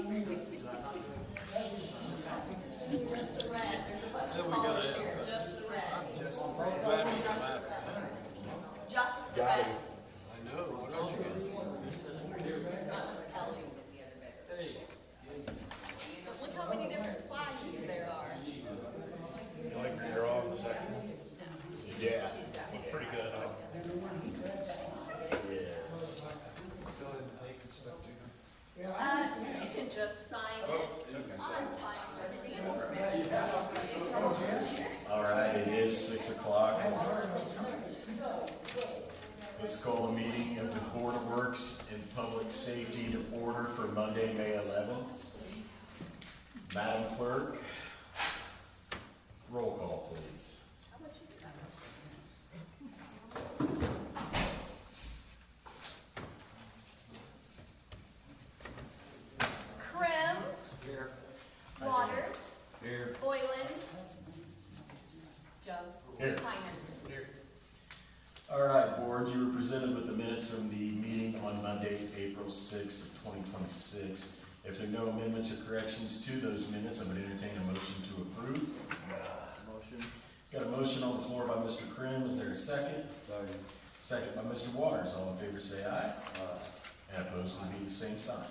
Just the red. There's a bunch of colors here. Just the red. Just the red. Just the Got red. it. I know. What else you got? Hey. But look how many different flags there are. You like where you're on the second one? Yeah. Looks pretty good, huh? Yes. You can just sign it. I'm fine with this. All right, it is 6 o'clock. Let's call the meeting of the Board of Works and Public Safety to order for Monday, May 11th. Madam Clerk, roll call, please. Krim. Here. Waters. Here. Boylan. Jones. Here. Tyner. Here. All right, Board, you were presented with the minutes from the meeting on Monday, April 6th of 2026. If there are no amendments or corrections to those minutes, I would entertain a motion to approve. Motion. Got a motion on the floor by Mr. Krim. Is there a second? Second. Second by Mr. Waters. All in favor say aye. And opposed will be the same sign.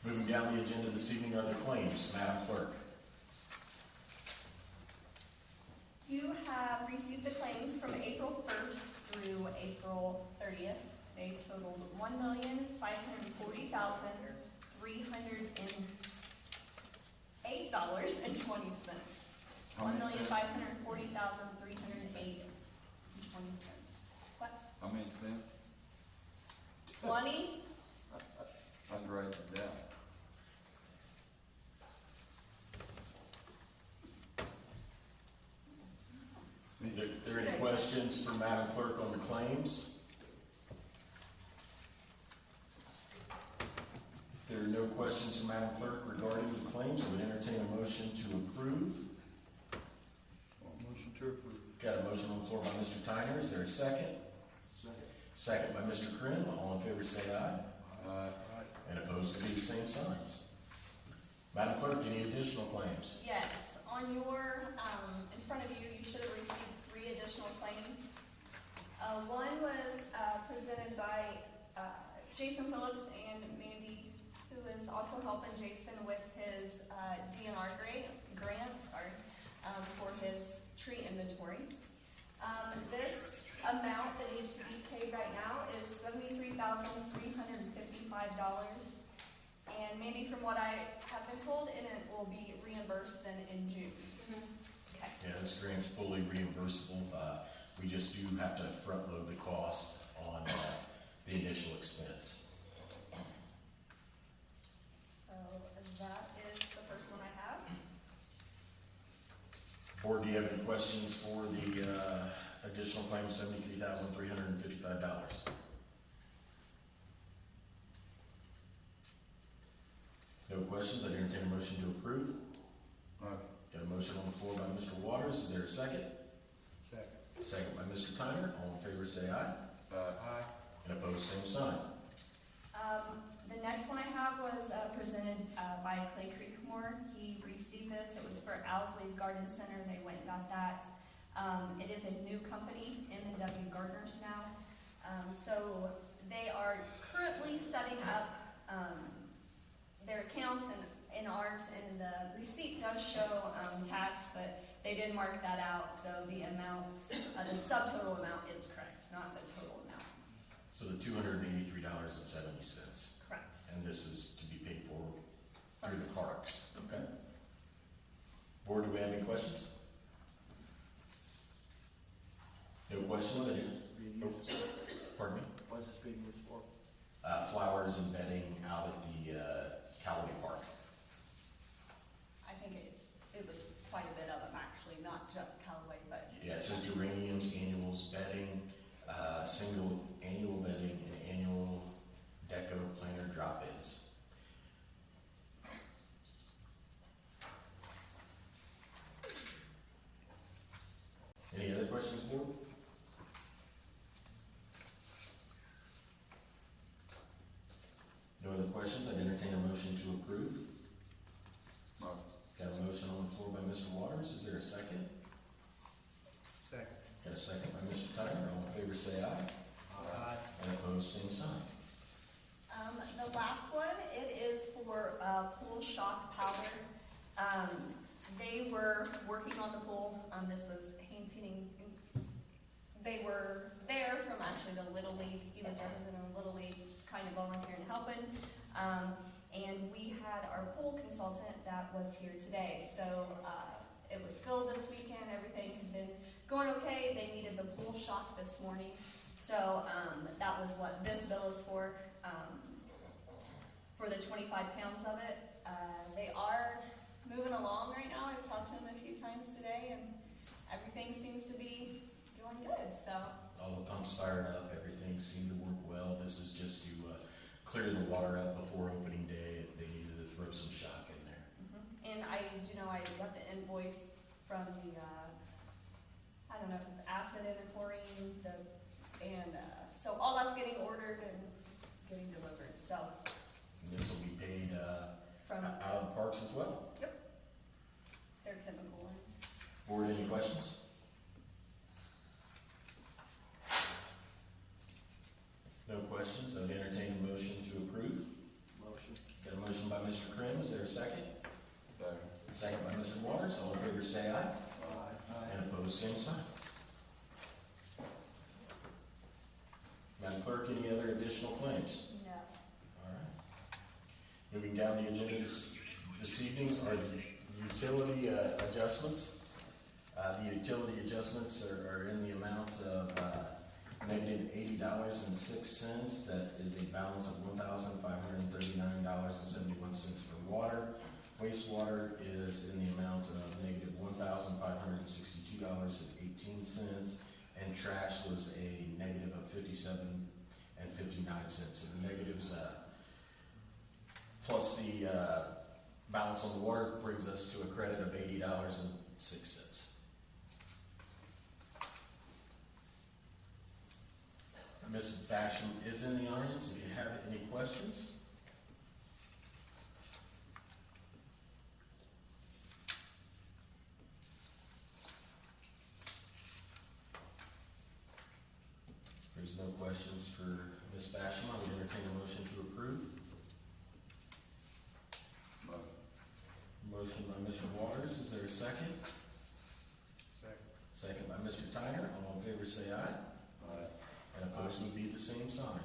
Moving down the agenda this evening are the claims. Madam Clerk. You have received the claims from April 1st through April 30th. They totaled $1,540,308.20. $1,540,308.20. What? How many cents? 20? I'd write it down. Are there any questions for Madam Clerk on the claims? If there are no questions for Madam Clerk regarding the claims, I would entertain a motion to approve. Motion to approve. Got a motion on the floor by Mr. Tyner. Is there a second? Second. Second by Mr. Krim. All in favor say aye. And opposed will be the same signs. Madam Clerk, any additional claims? Yes. On your, in front of you, you should have received 3 additional claims. One was presented by Jason Phillips and Mandy, who is also helping Jason with his DNR grant for his tree inventory. This amount that needs to be paid right now is $73,355. And Mandy, from what I have been told, and it will be reimbursed then in June. Okay. Yeah, this grant's fully reimbursable. We just do have to front load the cost on the initial expense. So that is the first one I have. Board, do you have any questions for the additional claim, $73,355? No questions, I entertain a motion to approve. Got a motion on the floor by Mr. Waters. Is there a second? Second. Second by Mr. Tyner. All in favor say aye. Aye. And opposed, same sign. The next one I have was presented by Clay Creekmore. He received this. It was for Owsley's Garden Center. They went and got that. It is a new company, M&W Gardeners now. So they are currently setting up their accounts and ours, and the receipt does show tax, but they did mark that out, so the amount, the subtotal amount is correct, not the total amount. So the $283.70. Correct. And this is to be paid for through the parks. Okay. Board, do we have any questions? No questions? I do. Pardon me? What's this being used for? Flowers and bedding out at the Callaway Park. I think it was quite a bit of them, actually, not just Callaway, but. Yeah, it says geraniums, annuals, bedding, single annual bedding, and annual deco planter drop-ins. Any other questions, board? No other questions? questions, I'd entertain a motion to approve. Motion. Got a motion on the floor by Mr. Waters, is there a second? Second. Got a second by Mr. Tyner, all in favor say aye. Aye. And opposed, same sign. The last one, it is for, pool shock powder. They were working on the pool, this was Haynes Heating. They were there from actually the Little League, he was representing the Little League, kind of volunteering and helping. And we had our pool consultant that was here today, so, it was filled this weekend, everything had been going okay, they needed the pool shock this morning. So, that was what this bill is for the 25 pounds of it. They are moving along right now, I've talked to them a few times today, and everything seems to be going good, so. All the pumps fired up, everything seemed to work well. This is just to clear the water up before opening day. They needed to throw some shock in there. And I do know I got the invoice from the, I don't know if it's acid and chlorine, so all that's getting ordered and it's getting delivered, so. And this will be paid From, out of the parks as well. yep, their chemical one. Board, any questions? No questions, I'd entertain a motion to approve. Motion. Got a motion by Mr. Krim, is there a second? Second. Second by Mr. Waters, all in favor say aye. Aye. And opposed, same sign. Madam Clerk, any other additional claims? No. All right. Moving down the agenda this evening are the utility adjustments. The utility adjustments are in the amount of negative $80.06. That is a balance of $1,539.71 for water. Wastewater is in the amount of negative $1,562.18. And trash was a negative of $57.59. So the negatives plus the balance on the water brings us to a credit of $80.06. Mrs. Basham is in the audience. If you have any questions. If there's no questions for Ms. Basham, I would entertain a motion to approve. Motion. Motion by Mr. Waters, is there a second? Second. Second by Mr. Tyner, all in favor say aye. Aye. And opposed would be the same sign.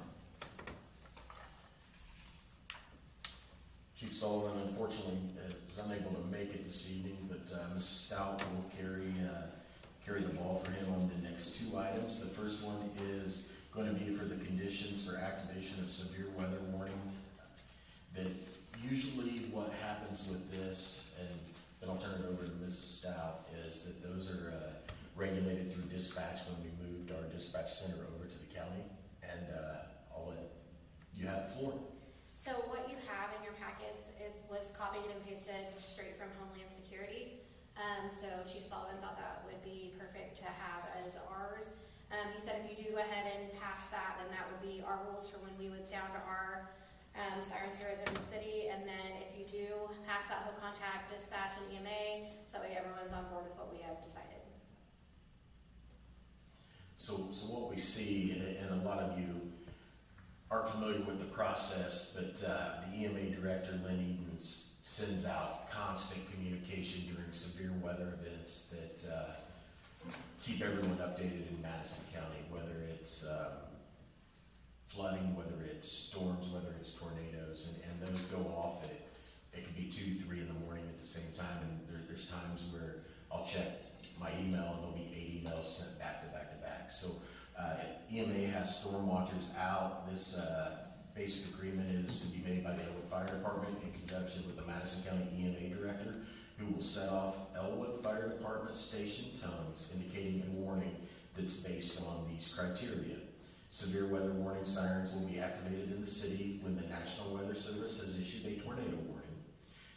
Chief Sullivan unfortunately is unable to make it this evening, but Mrs. Stout will carry the ball for him on the next two items. The first one is going to be for the conditions for activation of severe weather warning. That usually what happens with this, and then I'll turn it over to Mrs. Stout, is that those are regulated through dispatch when we moved our dispatch center over to the county. And I'll let you have the floor. So what you have in your packets, it was copied and pasted straight from Homeland Security. So Chief Sullivan thought that would be perfect to have as ours. He said if you do go ahead and pass that, then that would be our rules for when we would sound our sirens here within the city. And then if you do pass that, he'll contact dispatch and EMA, so that way everyone's on board with what we have decided. So what we see, and a lot of you aren't familiar with the process, but the EMA director, Lynn Edens, sends out constant communication during severe weather events that keep everyone updated in Madison County, whether it's flooding, whether it's storms, whether it's tornadoes, and those go off at, it could be 2, 3 in the morning at the same time, and there's times where I'll check my email and there'll be 8 emails sent back to back to back. So EMA has storm watchers out. This basic agreement is to be made by the Elwood Fire Department in conjunction with the Madison County EMA director, who will set off Elwood Fire Department station tones indicating a warning that's based on these criteria. Severe weather warning sirens will be activated in the city when the National Weather Service has issued a tornado warning.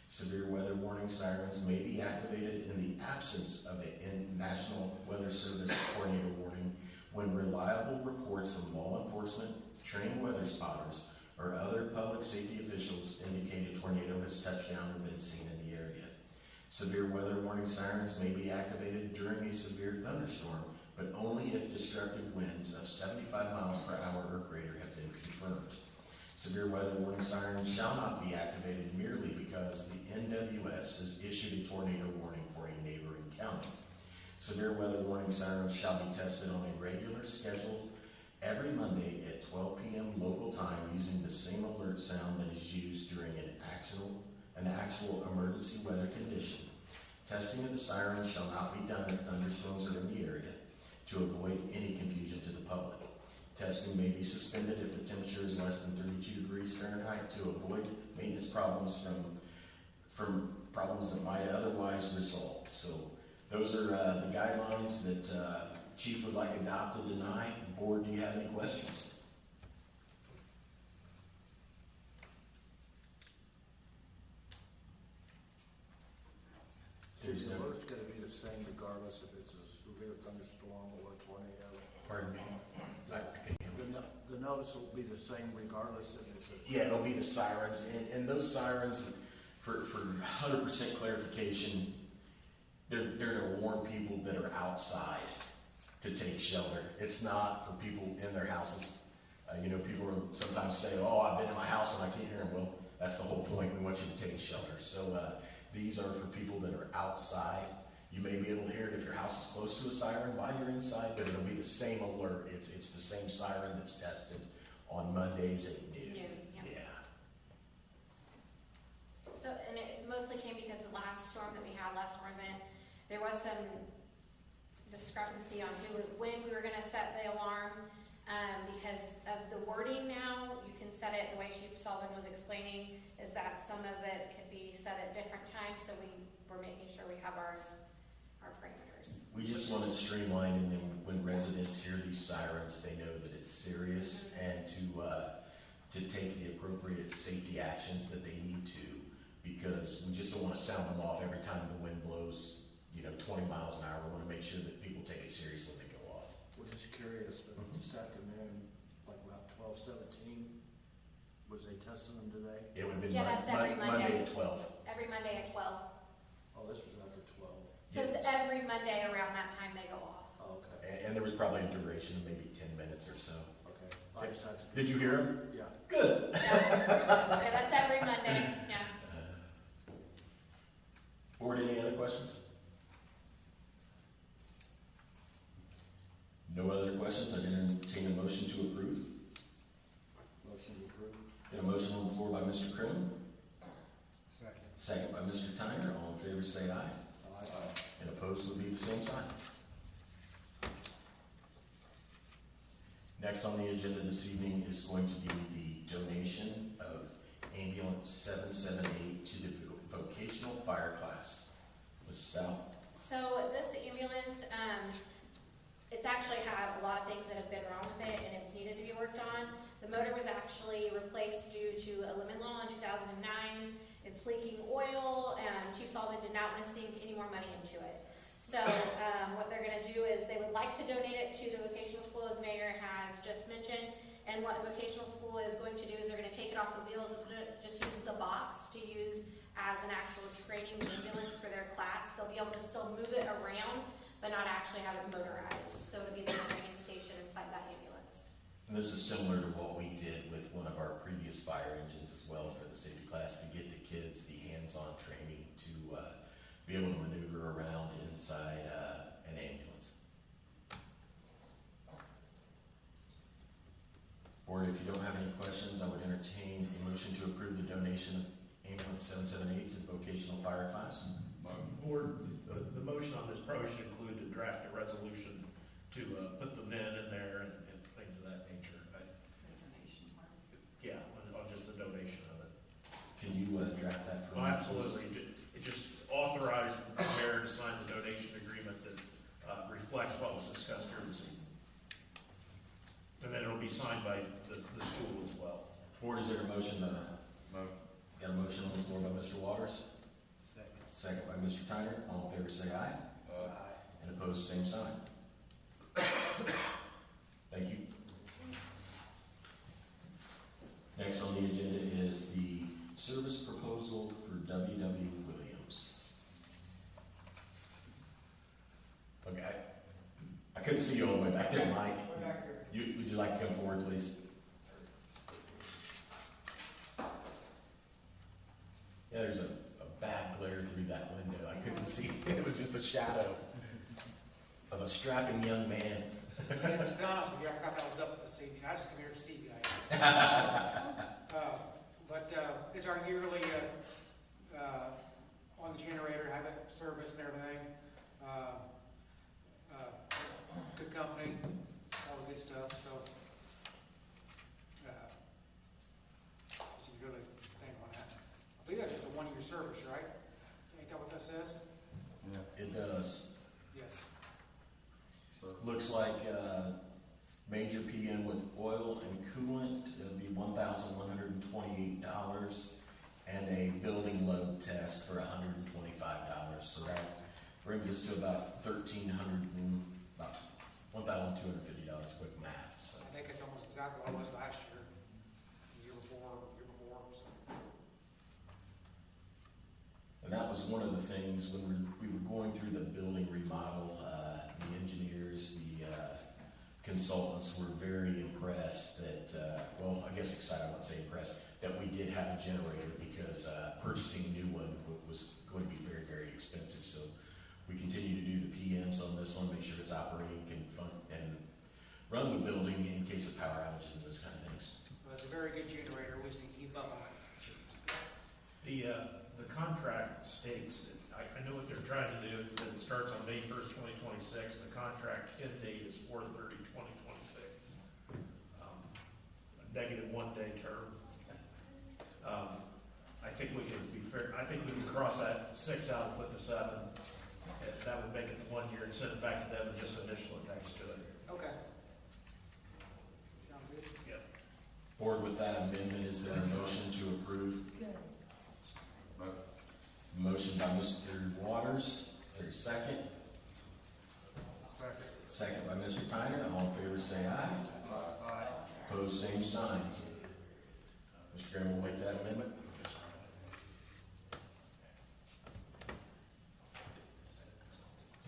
Severe weather warning sirens may be activated in the absence of a National Weather Service tornado warning when reliable reports from law enforcement, trained weather spotters, or other public safety officials indicate a tornado has touched down or been seen in the area. Severe weather warning sirens may be activated during a severe thunderstorm, but only if destructive winds of 75 miles per hour or greater have been confirmed. Severe weather warning sirens shall not be activated merely because the NWS has issued a tornado warning for a neighboring county. Severe weather warning sirens shall be tested on a regular schedule every Monday at 12 p.m. local time using the same alert sound that is used during an actual emergency weather condition. Testing of the sirens shall not be done if thunderstorms are in the area to avoid any confusion to the public. Testing may be suspended if the temperature is less than 32 degrees Fahrenheit to avoid maintenance problems from problems that might otherwise result. So those are the guidelines that Chief would like adopted tonight. Board, do you have any questions? There's The no, alert's gonna be the same regardless if it's a severe thunderstorm or a tornado. pardon me? The notice will be the same regardless if it's a. Yeah, it'll be the sirens, and those sirens, for 100% clarification, they're to warn people that are outside to take shelter. It's not for people in their houses. People sometimes say, oh, I've been in my house and I can't hear them. Well, that's the whole point. We want you to take shelter. So these are for people that are outside. You may be able to hear it if your house is close to a siren while you're inside, but it'll be the same alert. It's the same siren that's tested on Mondays at noon. Yeah. So, and it mostly came because the last storm that we had, last storm event, there was some discrepancy on when we were gonna set the alarm, because of the wording now, you can set it, the way Chief Sullivan was explaining, is that some of it could be set at different times, so we're making sure we have our parameters. We just want it streamlined, and then when residents hear these sirens, they know that it's serious, and to take the appropriate safety actions that they need to, because we just don't want to sound them off every time the wind blows, 20 miles an hour. We want to make sure that people take it seriously when they go off. We're just curious, but this afternoon, like about 12:17, was they testing them today? It would have been Yeah, that's every Monday Monday. at 12. Every Monday at 12. Oh, this was after 12. So it's Yes. every Monday around that time they go off. Oh, okay, And there was probably a duration of maybe 10 minutes or so. okay. I just had to- Did you hear him? Yeah. Good. Okay, that's every Monday, yeah. Board, any other questions? No other questions? I entertain a motion to approve. Motion approved. Got a motion on the floor by Mr. Crum, Second. second by Mr. Tyner. All in favor say aye. Aye. And opposed would be the same sign. Next on the agenda this evening is going to be the donation of ambulance 778 to the vocational fire class. Ms. Stout. So this ambulance, it's actually had a lot of things that have been wrong with it, and it's needed to be worked on. The motor was actually replaced due to a lemon law in 2009. It's leaking oil, and Chief Sullivan did not want to sink any more money into it. So what they're going to do is they would like to donate it to the vocational school, as Mayor has just mentioned. And what the vocational school is going to do is they're going to take it off the wheels and just use the box to use as an actual training ambulance for their class. They'll be able to still move it around, but not actually have it motorized. So it'll be the training station inside that ambulance. And this is similar to what we did with one of our previous fire engines as well for the safety class, to get the kids the hands-on training to be able to maneuver around inside an ambulance. Board, if you don't have any questions, I would entertain a motion to approve the donation of ambulance 778 to the vocational fire class. Board, the motion on this probably should include a draft a resolution to put the VIN in there and things of that nature. Yeah, on just the donation of it. Can you draft that for Well, me? absolutely. It just authorized the mayor to sign the donation agreement that reflects what was discussed here this evening. And then it'll be signed by the school as well. Board, is there a motion? Motion. Got a motion on the floor by Mr. Waters, Second. second by Mr. Tyner. All in favor say aye. Aye. And opposed, same sign. Thank you. Next on the agenda is the service proposal for W.W. Williams. Okay, I couldn't see you all the way back there, Mike. Would you like to come forward, please? Yeah, there's a bad glare through that window. I couldn't see. It was just a shadow of a strapping young man. Yeah, to be honest with you, I forgot that was up this evening. I just come here to see you guys. It's our yearly, on the generator, have it serviced and everything. Good company, all the good stuff, so. You really think on that. I believe that's just a one-year service, right? Ain't that what that says? Yeah. It does. Yes. Looks like major PM with oil and coolant, it'll be $1,128, and a building load test for $125. So that brings us to about about $1,250. Quick math. So. I think it's almost exactly what it was last year, the year before, so. And that was one of the things when we were going through the building remodel. The engineers, the consultants were very impressed that, well, I guess excited, I wouldn't say impressed, that we did have a generator because purchasing a new one was going to be very, very expensive. So we continue to do the PMs on this one, make sure it's operating and run the building in case of power outages and those kind of things. Well, it's a very good generator, we just need to keep up on it. The contract states, I know what they're trying to do, is that it starts on May 1st, 2026. The contract end date is 4/30/2026. A negative 1-day term. I think we can be fair, I think we can cross that 6 out and put the 7. That would make it 1 year and send it back to them and just initial it next to it. Okay. Sound good? Yep. Board, with that amendment, is there a motion to approve? Motion by Mr. Waters, is there a second? Second by Mr. Tyner. All in favor say aye. Aye. Opposed, same sign. Mr. Graham will make that amendment.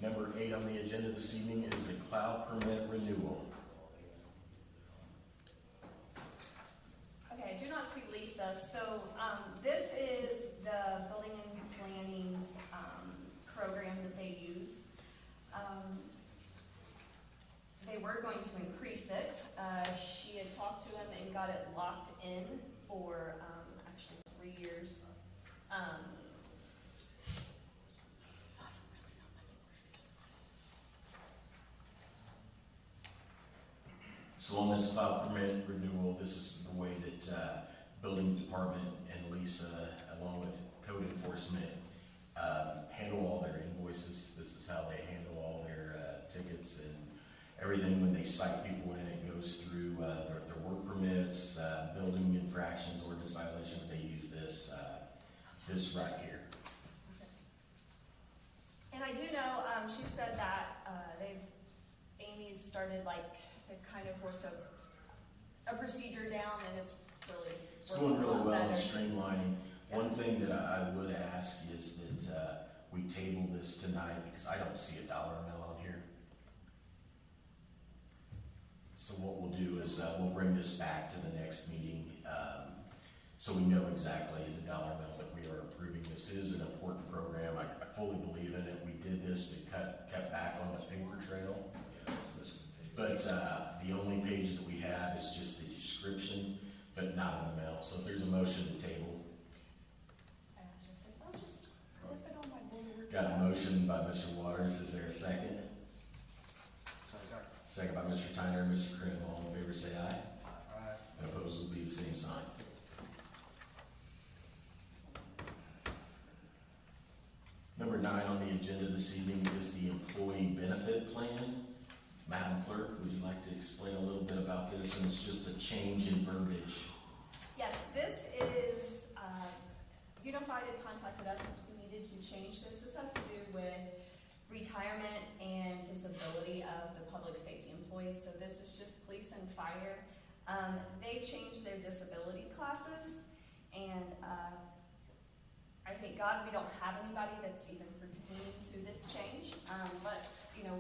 Number 8 on the agenda this evening is the cloud permit renewal. Okay, I do not see Lisa, so, this is the building and planning's, program that they use. They were going to increase it. She had talked to him and got it locked in for, actually 3 years. So on this cloud permit renewal, this is the way that building department and Lisa, along with code enforcement, handle all their invoices. This is how they handle all their tickets and everything. When they cite people in, it goes through their work permits, building infractions, ordinance violations. They use this right here. And I do know, she said that, Amy's started they've kind of worked a procedure down and it's really. It's going really working a lot well in better. streamlining. Yeah. One thing that I would ask is that we table this tonight because I don't see a dollar amount on here. So what we'll do is we'll bring this back to the next meeting so we know exactly the dollar amount that we are approving. This is an important program. I fully believe in it. We did this to cut back on the paper trail. But the only page that we have is just the description, but not an amount. So if there's a motion to table. I asked her, I said, oh, just flip it on my board. Got a motion by Mr. Waters, is there a second? Second by Mr. Tyner and Mr. Krim, all in favor say aye. Aye. And opposed will be the same sign. Number 9 on the agenda this evening is the employee benefit plan. Madam Clerk, would you like to explain a little bit about this? And it's just a change in verbiage. Yes, this is, Unified had contacted us since we needed to change this. This has to do with retirement and disability of the public safety employees. So this is just police and fire. They changed their disability classes, and I thank God we don't have anybody that's even pertaining to this change, but, you know,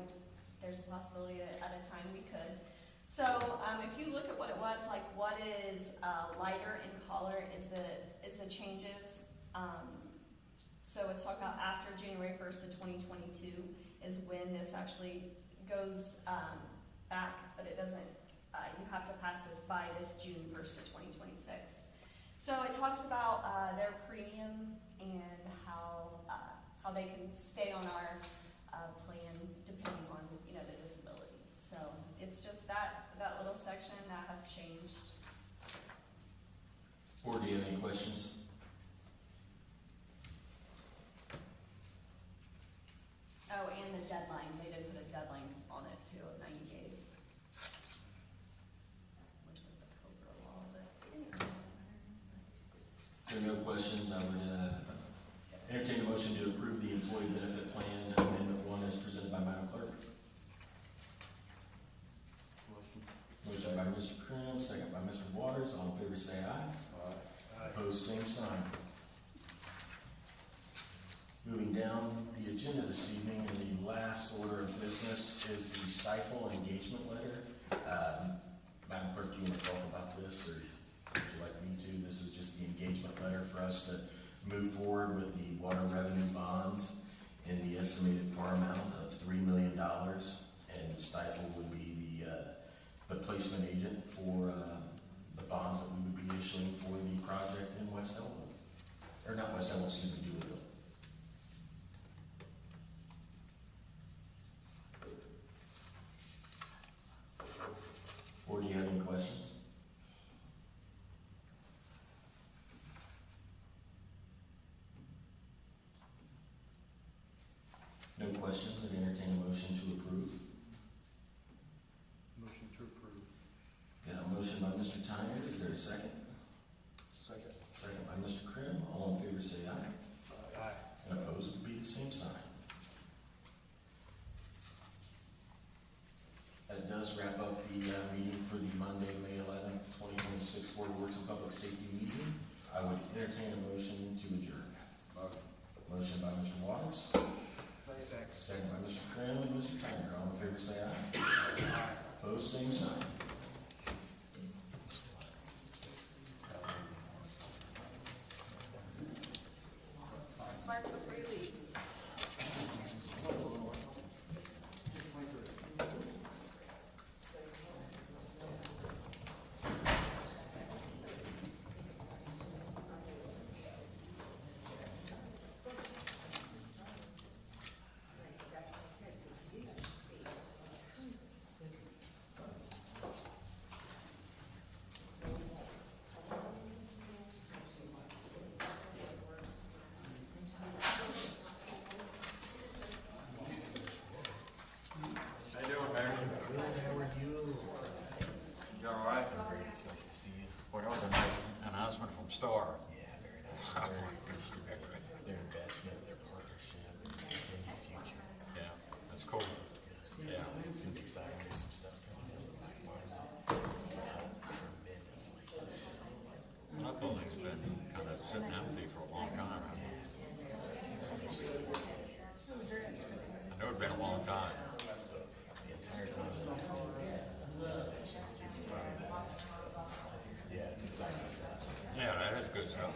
there's a possibility that at a time we could. So, if you look at what it was, like what is lighter in color is the changes. So it's talking about after January 1st of 2022 is when this actually goes back, but it doesn't, you have to pass this by this June 1st of 2026. So it talks about their premium and how they can stay on our plan depending on, you know, the disability. So it's just that little section that has changed. Board, do you have any questions? Oh, and the deadline, they did put a deadline on it too, of 90 days. Which was the COBRA law, but it didn't really matter. If there are no questions, I would entertain a motion to approve the employee benefit plan amendment 1 as presented by Madam Clerk. Motion. Motion by Mr. Krim, second by Mr. Waters. All in favor say aye. Opposed, same sign. Moving down the agenda this evening, and the last order of business is the stifle engagement letter. Madam Clerk, do you want to talk about this, or would you like me to? This is just the engagement letter for us to move forward with the water revenue bonds in the estimated par amount of $3 million, and stifle would be the placement agent for the bonds that we would be issuing for the project in West Elwood. Or not West Elwood, excuse me, Doolittle. Or do you have any questions? No questions, and entertain a motion to approve. Motion to approve. Got a motion by Mr. Tyner, is there a second? Second. Second by Mr. Krim, all in favor say aye. Aye. And opposed would be the same sign. That does wrap up the meeting for the Monday, May 11th, 2026 Board of Works and Public Safety meeting. I would entertain a motion to adjourn. Motion. Motion by Mr. Waters, second by Mr. Krim and Mr. Tyner. All in favor say aye. Aye. Opposed, same sign. Mark, before you leave. How you doing, Mayor? Good, how are you? You all right? Great, it's nice to see you. Boy, that was a nice announcement from Star. Yeah, very nice. Very appreciative of their investment, their partnership, and continued future. Yeah, that's cool. Yeah. It's gonna be exciting, there's some stuff coming down the pipeline. Tremendously. That building's been kind of sitting empty for a long time. I know it's been a long time. The entire time. Yeah, it's exciting stuff. Yeah, that is good stuff.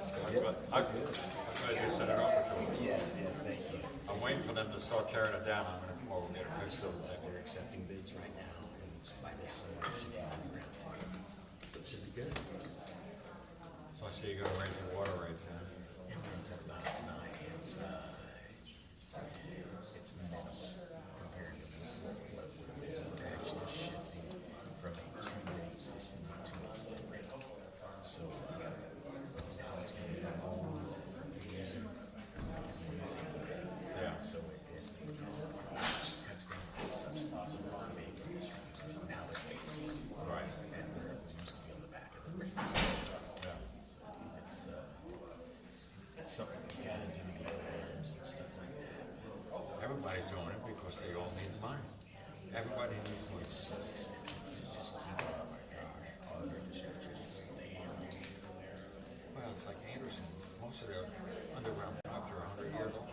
I'm glad you set it up for us. Yes, thank you. I'm waiting for them to start tearing it down. I'm gonna come over and get a So picture. they're accepting bids right now, and by this summer, it should be on the ground floor. So it should be good. So I see you're gonna raise your water rates, huh? And we're gonna talk about it tonight, it's minimal compared to what we're actually shifting from a two-rate system to a one-rate. So, now it's gonna be a whole user using it. Yeah. So it cuts down the subsidies on our main users. Now they're paying. Right. And they're used to be on the back of the rate. Yeah. So it's something we gotta do to get awareness and stuff like that. Everybody's doing it because they all need money. Everybody needs money. It's so expensive to just keep up. And infrastructure is just damn. Well, it's like Anderson, most of their underground pipes are 100 years old.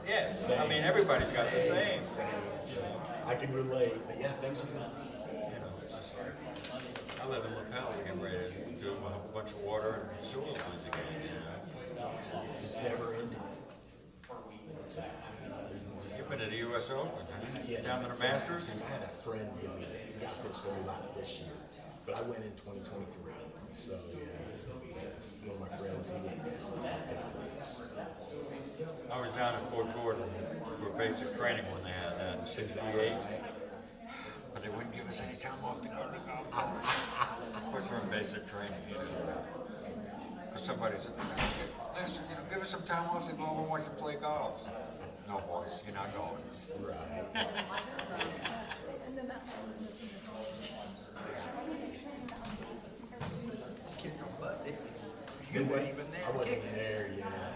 Yes, I mean, everybody's got the same. I can relate, but yeah, things are nuts. You know, it's just like, I live in LaPel, getting ready to do a whole bunch of water and sewer lines again, you know. It's just never ending. You've been to the US Open, Yeah. down to the Masters? I had a friend give me, got this whole lot this year, but I went in 2023, so yeah. One of my friends, he went down. I was down at Fort Gordon for basic training when they had that in '68, but they wouldn't give us any time off to go to the golf course. We're from basic training, you know. Because somebody said, listen, you know, give us some time off to go over and watch you play golf. No, boys, you're not going. Right. You weren't even there. I wasn't even there, yeah.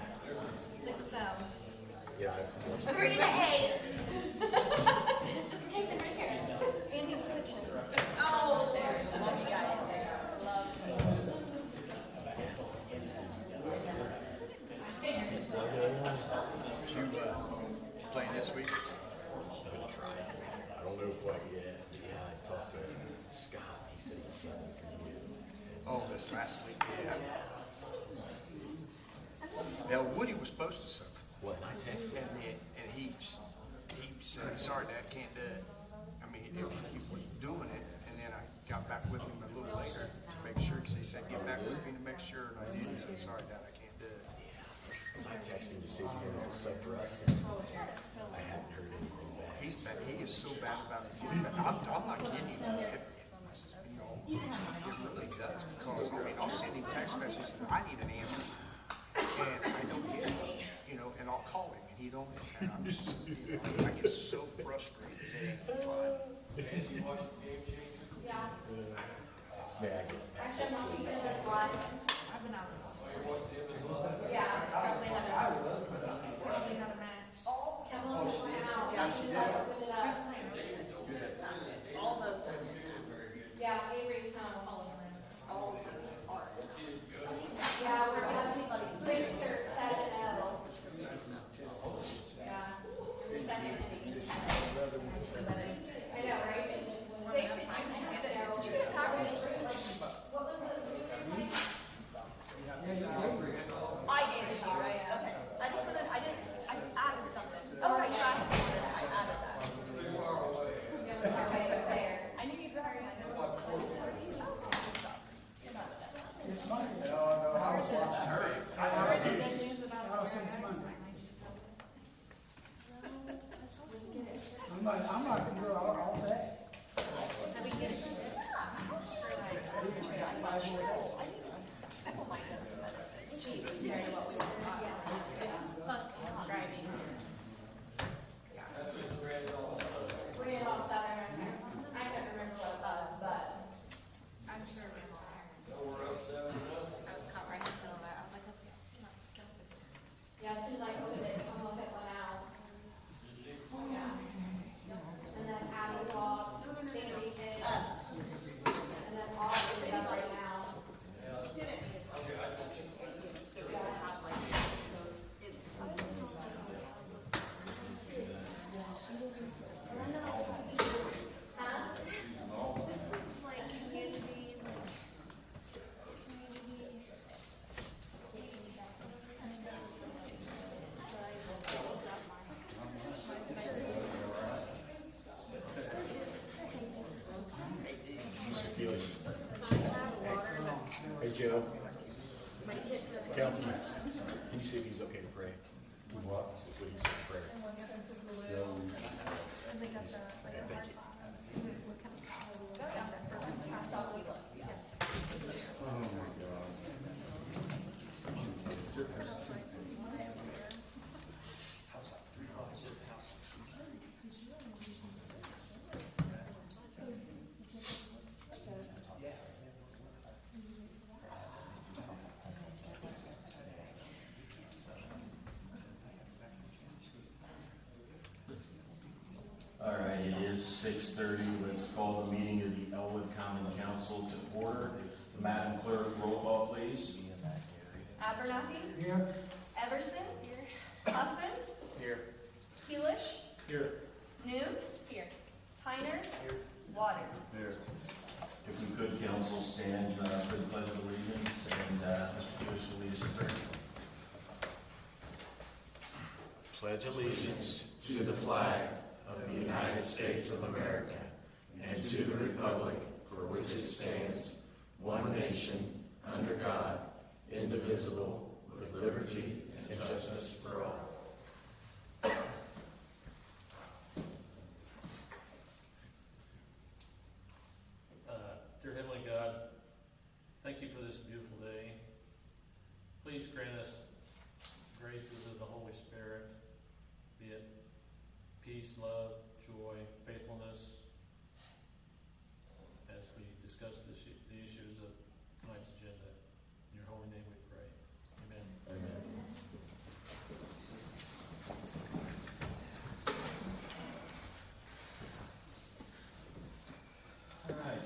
6-0. Yeah. Agreed to 8. Just in case anybody cares. Andy's switching. Oh, there. Love you guys. Love You, playing this week? I'm gonna try. I don't know quite yet. Yeah, I talked to Scott. He said he was signing for you. Oh, this last week, yeah. Now, Woody was supposed to suffer. What, and I texted him? And he said, sorry, Dad, can't do it. I mean, he was doing it, and then I got back with him a little later to make sure, because he said, get back with me to make sure, and I did. He said, sorry, Dad, I can't do it. Because I texted him to see if he wanted to sub for us. I hadn't heard anything back. He is so bad about it. I'm not kidding you. You know, it really does, because, I mean, I'll send him text messages, and I need an answer, and I don't get it, you know, and I'll call him, and he don't, and I'm just, you know, I get so frustrated. It ain't fun. Yeah. May I get Actually, I'm not using this live. I've been out of office. Yeah, probably another match. Oh, Kevin was playing out. Yeah, she did. She's playing. all those are. Yeah, Avery's home. All those are. Yeah, we're up 6 or 7-0. Yeah, in the second inning. I know, right? Dave, did you get it? Did you get a package? What was the? I gave it to you, right? Okay. I just wanted, I added something. Oh, right, you asked me for it. I added that. Okay, it's there. I knew you'd hurry, I know. It's Monday. No, I was watching her. I'm not gonna do all day. We're in all 7 right there. I couldn't remember what it was, but. I'm sure we will. I was caught right in the middle of that. I was like, let's go. Yeah, as soon as I opened it, I'm gonna pick one out. Yeah. And then Abby walked, Sandy did, and then all is up right now. Didn't. So we gotta have like those. Huh? This is like community. Mr. Keely. Hey, Joe. Councilman, can you see if he's okay to pray? What? What he said to pray. Okay, thank you. All right, it is 6:30. Let's call the meeting of the Elwood Common Council to order. Madam Clerk, roll call, please. Abernathy, Here. Everson, Huffman, Here. Keelish, Here. Noon, Here. Tyner, Water. Here. If we could, council, stand for the Pledge of Allegiance, and Mr. Keelish will lead us in prayer. Pledge allegiance to the flag of the United States of America and to the republic for which it stands, one nation, under God, indivisible, with liberty and justice for all. Dear Heavenly God, thank you for this beautiful day. Please grant us graces of the Holy Spirit, be it peace, love, joy, faithfulness, as we discuss the issues of tonight's agenda. In your holy name we pray. Amen. Amen. All right,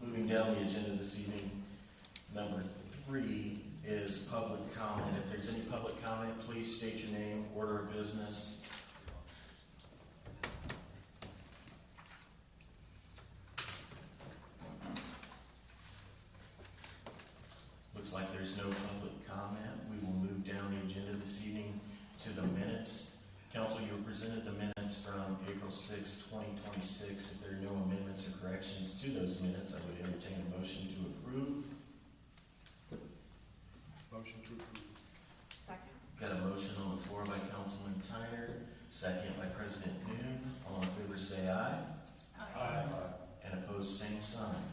moving down the agenda this evening, number 3 is public comment. If there's any public comment, please state your name, order of business. Looks like there's no public comment. We will move down the agenda this evening to the minutes. Council, you presented the minutes from April 6, 2026. If there are no amendments or corrections to those minutes, I would entertain a motion to approve. Motion to approve. Second. Got a motion on the floor by Councilman Tyner, second by President Noon. All in favor say aye. Aye. And opposed, same sign.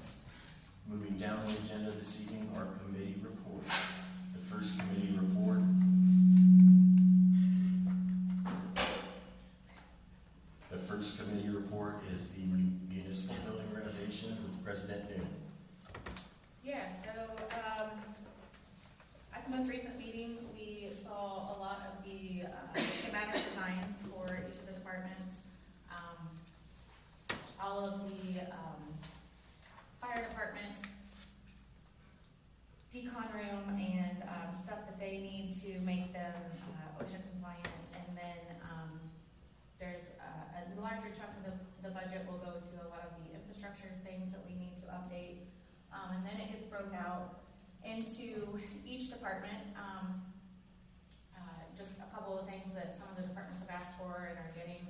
Moving down the agenda this evening are committee reports. The first committee report is the municipal building renovation with President Noon. Yeah, so, at the most recent meeting, we saw a lot of the schematic designs for each of the departments. All of the, fire department, decon room, and, stuff that they need to make them, OSHA compliant. And then, there's a larger chunk of the budget will go to a lot of the infrastructure things that we need to update. And then it gets broke out into each department. Just a couple of things that some of the departments have asked for and are getting.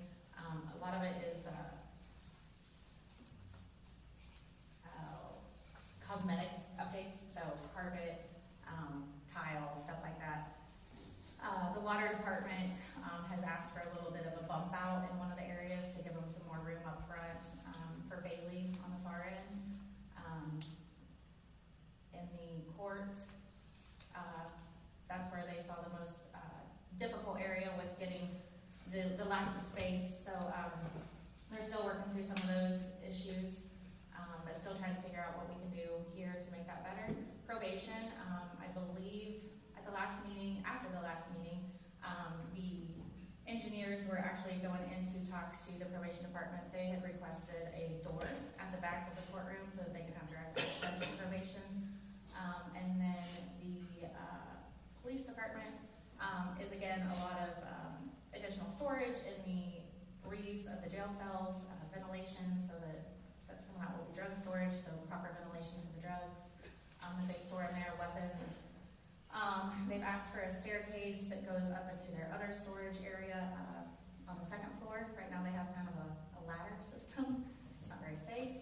A lot of it is cosmetic updates, so carpet, tile, stuff like that. The water department has asked for a little bit of a bump out in one of the areas to give them some more room up front for Bailey on the far end. In the court, that's where they saw the most difficult area with getting the lack of space. So they're still working through some of those issues, but still trying to figure out what we can do here to make that better. Probation, I believe at the last meeting, after the last meeting, the engineers were actually going in to talk to the probation department. They had requested a door at the back of the courtroom so that they could have direct access to probation. And then the police department is again a lot of additional storage in the reuse of the jail cells, ventilation so that some of that will be drug storage, so proper ventilation for the drugs that they store in there, weapons. They've asked for a staircase that goes up into their other storage area on the second floor. Right now they have kind of a ladder system. It's not very safe.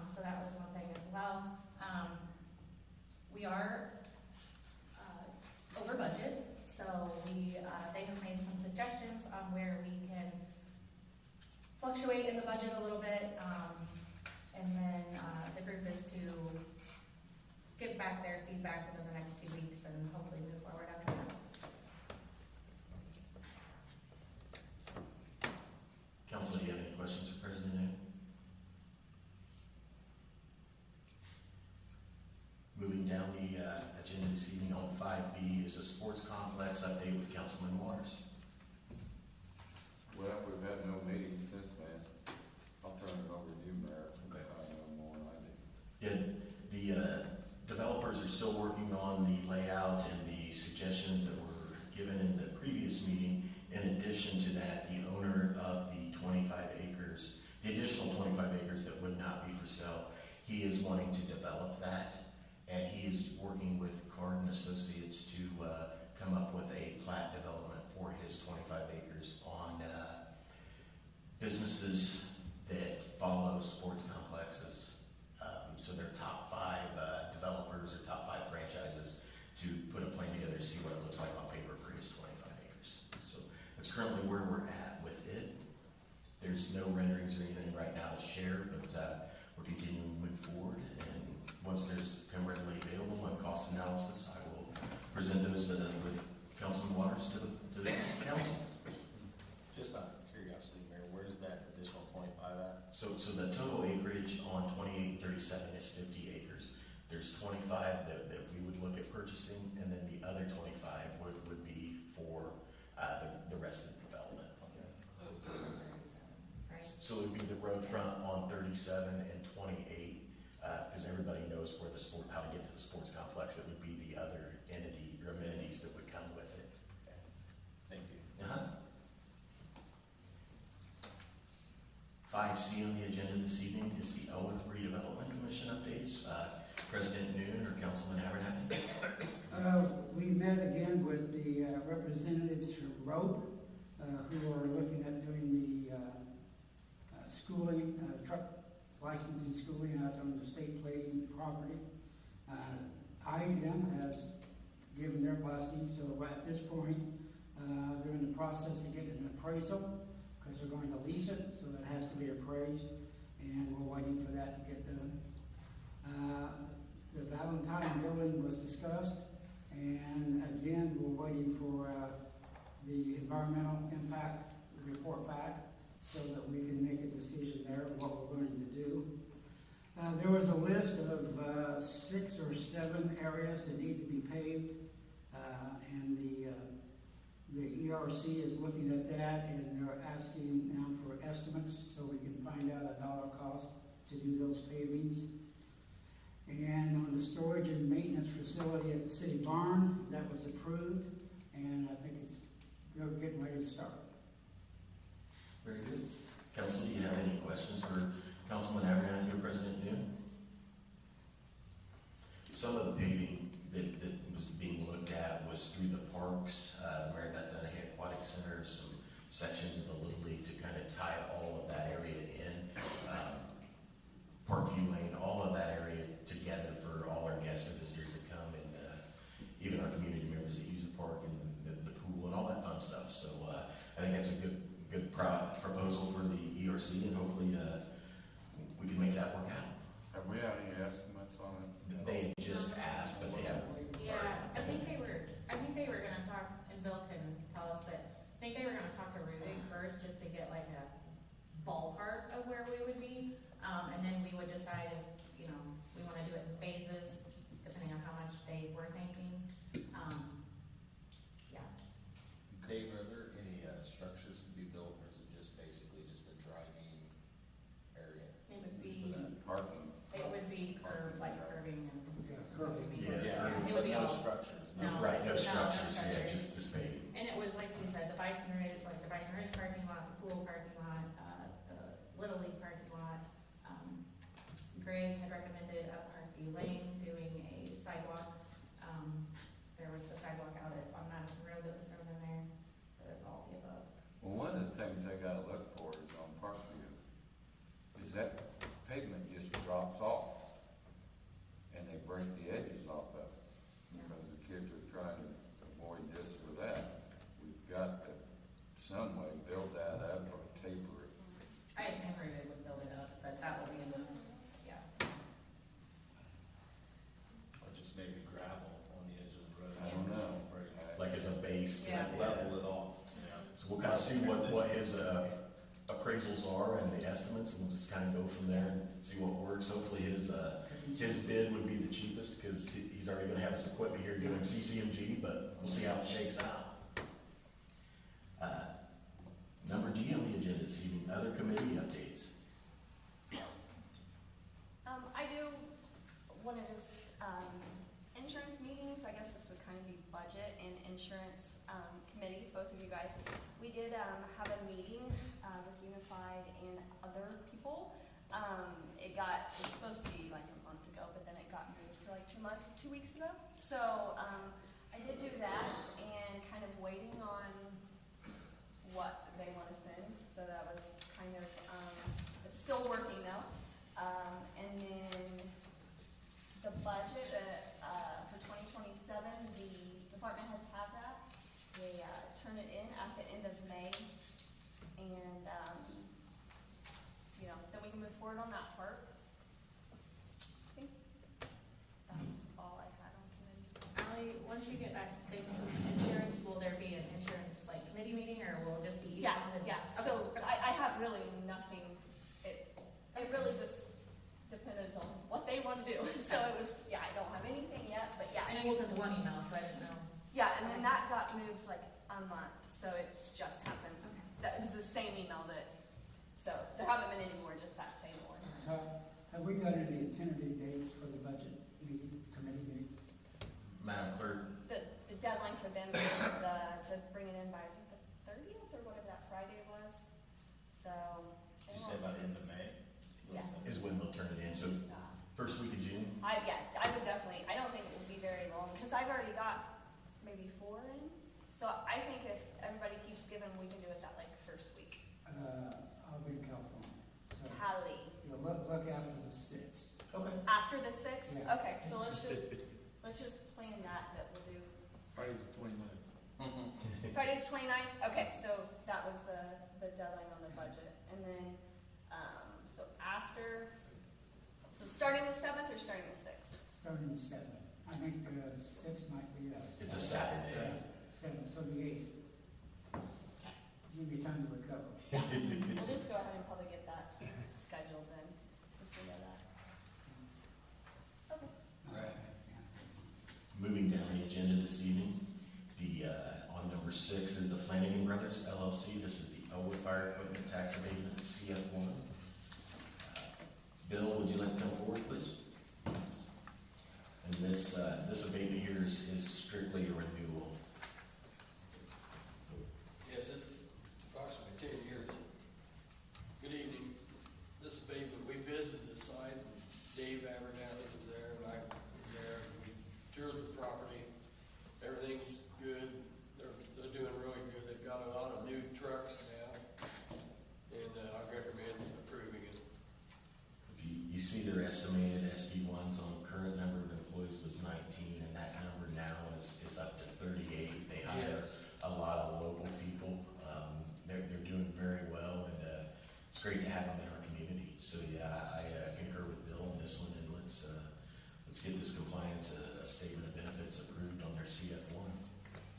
So that was one thing as well. We are over budget, so they have made some suggestions on where we can fluctuate in the budget a little bit, and then the group is to give back their feedback within the next 2 weeks and hopefully move forward after that. Council, do you have any questions for President Noon? Moving down the agenda this evening on 5B is a sports complex update with Councilman Waters. Well, we've had no meetings since then. I'll turn still working on the layout and the suggestions that were given in the previous meeting. In addition to that, the owner of the 25 acres, the additional 25 acres that would not be for sale, he is wanting to develop that, and he is working with Cardin Associates to come up with a plat development for his 25 acres on businesses that follow sports complexes. So their top 5 developers or top 5 franchises to put a plan together to see what it looks like on paper for his 25 acres. So that's currently where we're at with it. There's no renderings or anything right now to share, but we're continuing to move forward. And once there's come readily available and cost analysis, I will present those with Councilman Waters to the council. Just out of curiosity, Mayor, where's that additional 25 at? So the total acreage on 2837 is 50 acres. There's 25 that we would look at purchasing, and then the other 25 would be for the rest of the development. Right. So it would be the road front on 37 and 28, because everybody knows where how to get to the sports complex. It would be the other entity or amenities that would come with it. Thank you. 5C on the agenda this evening is the Owen Redevelopment Commission updates. President Noon or Councilman Abernathy? We met again with the representatives from ROPE, who are looking at doing the schooling, truck licensing schooling out on the state plating property. IDEM has given their blessing, so at this point, they're in the process of getting an appraisal, because they're going to lease it, so it has to be appraised, and we're waiting for that to get done. The Valentine building was discussed, and again, we're waiting for the environmental impact report back, so that we can make a decision there of what we're going to do. There was a list of 6 or 7 areas that need to be paved, and the ERC is looking at that, and they're asking now for estimates so we can find out a dollar cost to do those pavings. And on the storage and maintenance facility at the city barn, that was approved, and I think they're getting ready to start. Very good. Council, do you have any questions for Councilman Abernathy or President Noon? Some of the paving that was being looked at was through the parks, Maribeth Dunahee Aquatic Center, some sections of the Little League to kind of tie all of that area in. Parkview Lane, all of that area together for all our guests and visitors that come, and even our community members that use the park and the pool and all that fun stuff. So I think that's a good proposal for the ERC, and hopefully we can make that work out. Have we had any estimates on it? They just asked, but they haven't. Yeah, I think they were gonna talk, and Bill can tell us, but I think they were gonna talk to Rubik first, just to get like a ballpark of where we would be. And then we would decide if, we wanna do it in phases, depending on how much they were thinking. Yeah. Dave, are there any structures to be built, or is it just basically just a driving area? It would be, Parking? it would be curving and. Yeah, curving. Yeah. It would be No all. structures? No. Right, no No structures, yeah, structures. just paving. And it was like you said, the Bison Ridge, parking lot, the pool parking lot, the Little League parking lot. Greg had recommended up Parkview Lane doing a sidewalk. There was the sidewalk out on Madison Road that was thrown in there, so it's all the above. Well, one of the things they gotta look for is on Parkview, is that pavement just drops off, and they break the edges off of it, because the kids are trying to avoid this or that. We've got to some way build that up or taper it. I assume Rubik would build it up, but that will be in the, yeah. Or just maybe gravel on the edge of the road? I don't know. Like as a base. Yeah. Level it off. So we'll kind of see what his appraisals are and the estimates, and we'll just kind of go from there and see what works. Hopefully his bid would be the cheapest, because he's already gonna have his equipment here doing CCMG, but we'll see how it shakes out. Number G on the agenda this evening, other committee updates. I do want to just insurance, committee, both of you guys. We did, have a meeting, with Unified and other people. It was supposed to be like a month ago, but then it got moved to like 2 weeks ago. So, I did do that and kind of waiting on what they want to send. So that was kind of, it's still working though. And then the budget, for 2027, the department heads have that. They, turn it in at the end of May. And, then we can move forward on that part. I think that's all I had on committee. Ally, once you get back things with insurance, will there be an insurance like committee meeting, or will it just be? Yeah, on the- yeah, Okay. so I have really nothing, it really just depended on what they want to do. So it was, I don't have anything yet, but yeah. I know you sent the one email, so I didn't know. Yeah, and then that got moved like a month, so it just happened. Okay. That was the same email so there haven't been any more, just that same one. Have we got any tentative dates for the budget meeting, committee meeting? Madam Clerk, The deadline for them is to bring it in by, I think, the 30th or whatever that Friday was, so. Did you say by the end of May? Yeah. is when they'll turn it in, so first week of June? I would definitely, I don't think it will be very long, because I've already got maybe 4 in. So I think if everybody keeps giving, we can do it that like first week. I'll be in California, so Cali. you'll look after the 6th. Okay. After the 6th? Yeah. Okay, so let's just plan that we'll do. Friday's the 29th. Friday's 29th? Okay, so that was the deadline on the budget. And then, so starting the 7th or starting the 6th? Starting the 7th. I think 6 might be It's a Saturday. 7th, so the 8th. Give you time to recover. We'll just go ahead and probably get that scheduled then, since we know that. Okay. Moving down the agenda this evening, on number 6 is the Flanagan Brothers LLC. This is the Elwood Fire Equipment Tax Abatement, CF1. Bill, would you like to come forward, please? And this abatement here is strictly a renewal. Yes, it's approximately 10 years. Good evening. This abatement, we visited the site, and Dave Abernathy was there, and I was there, and we toured the property. Everything's good. They're doing really good. They've got a lot of new trucks now, and I recommend approving it. If you see their estimated SD1s on current number of employees was 19, and that number now is up to 38. They hire a lot of local people. They're doing very well, and it's great to have them in our community. So yeah, I concur with Bill on this one, and let's get this compliance, a statement of benefits approved on their CF1.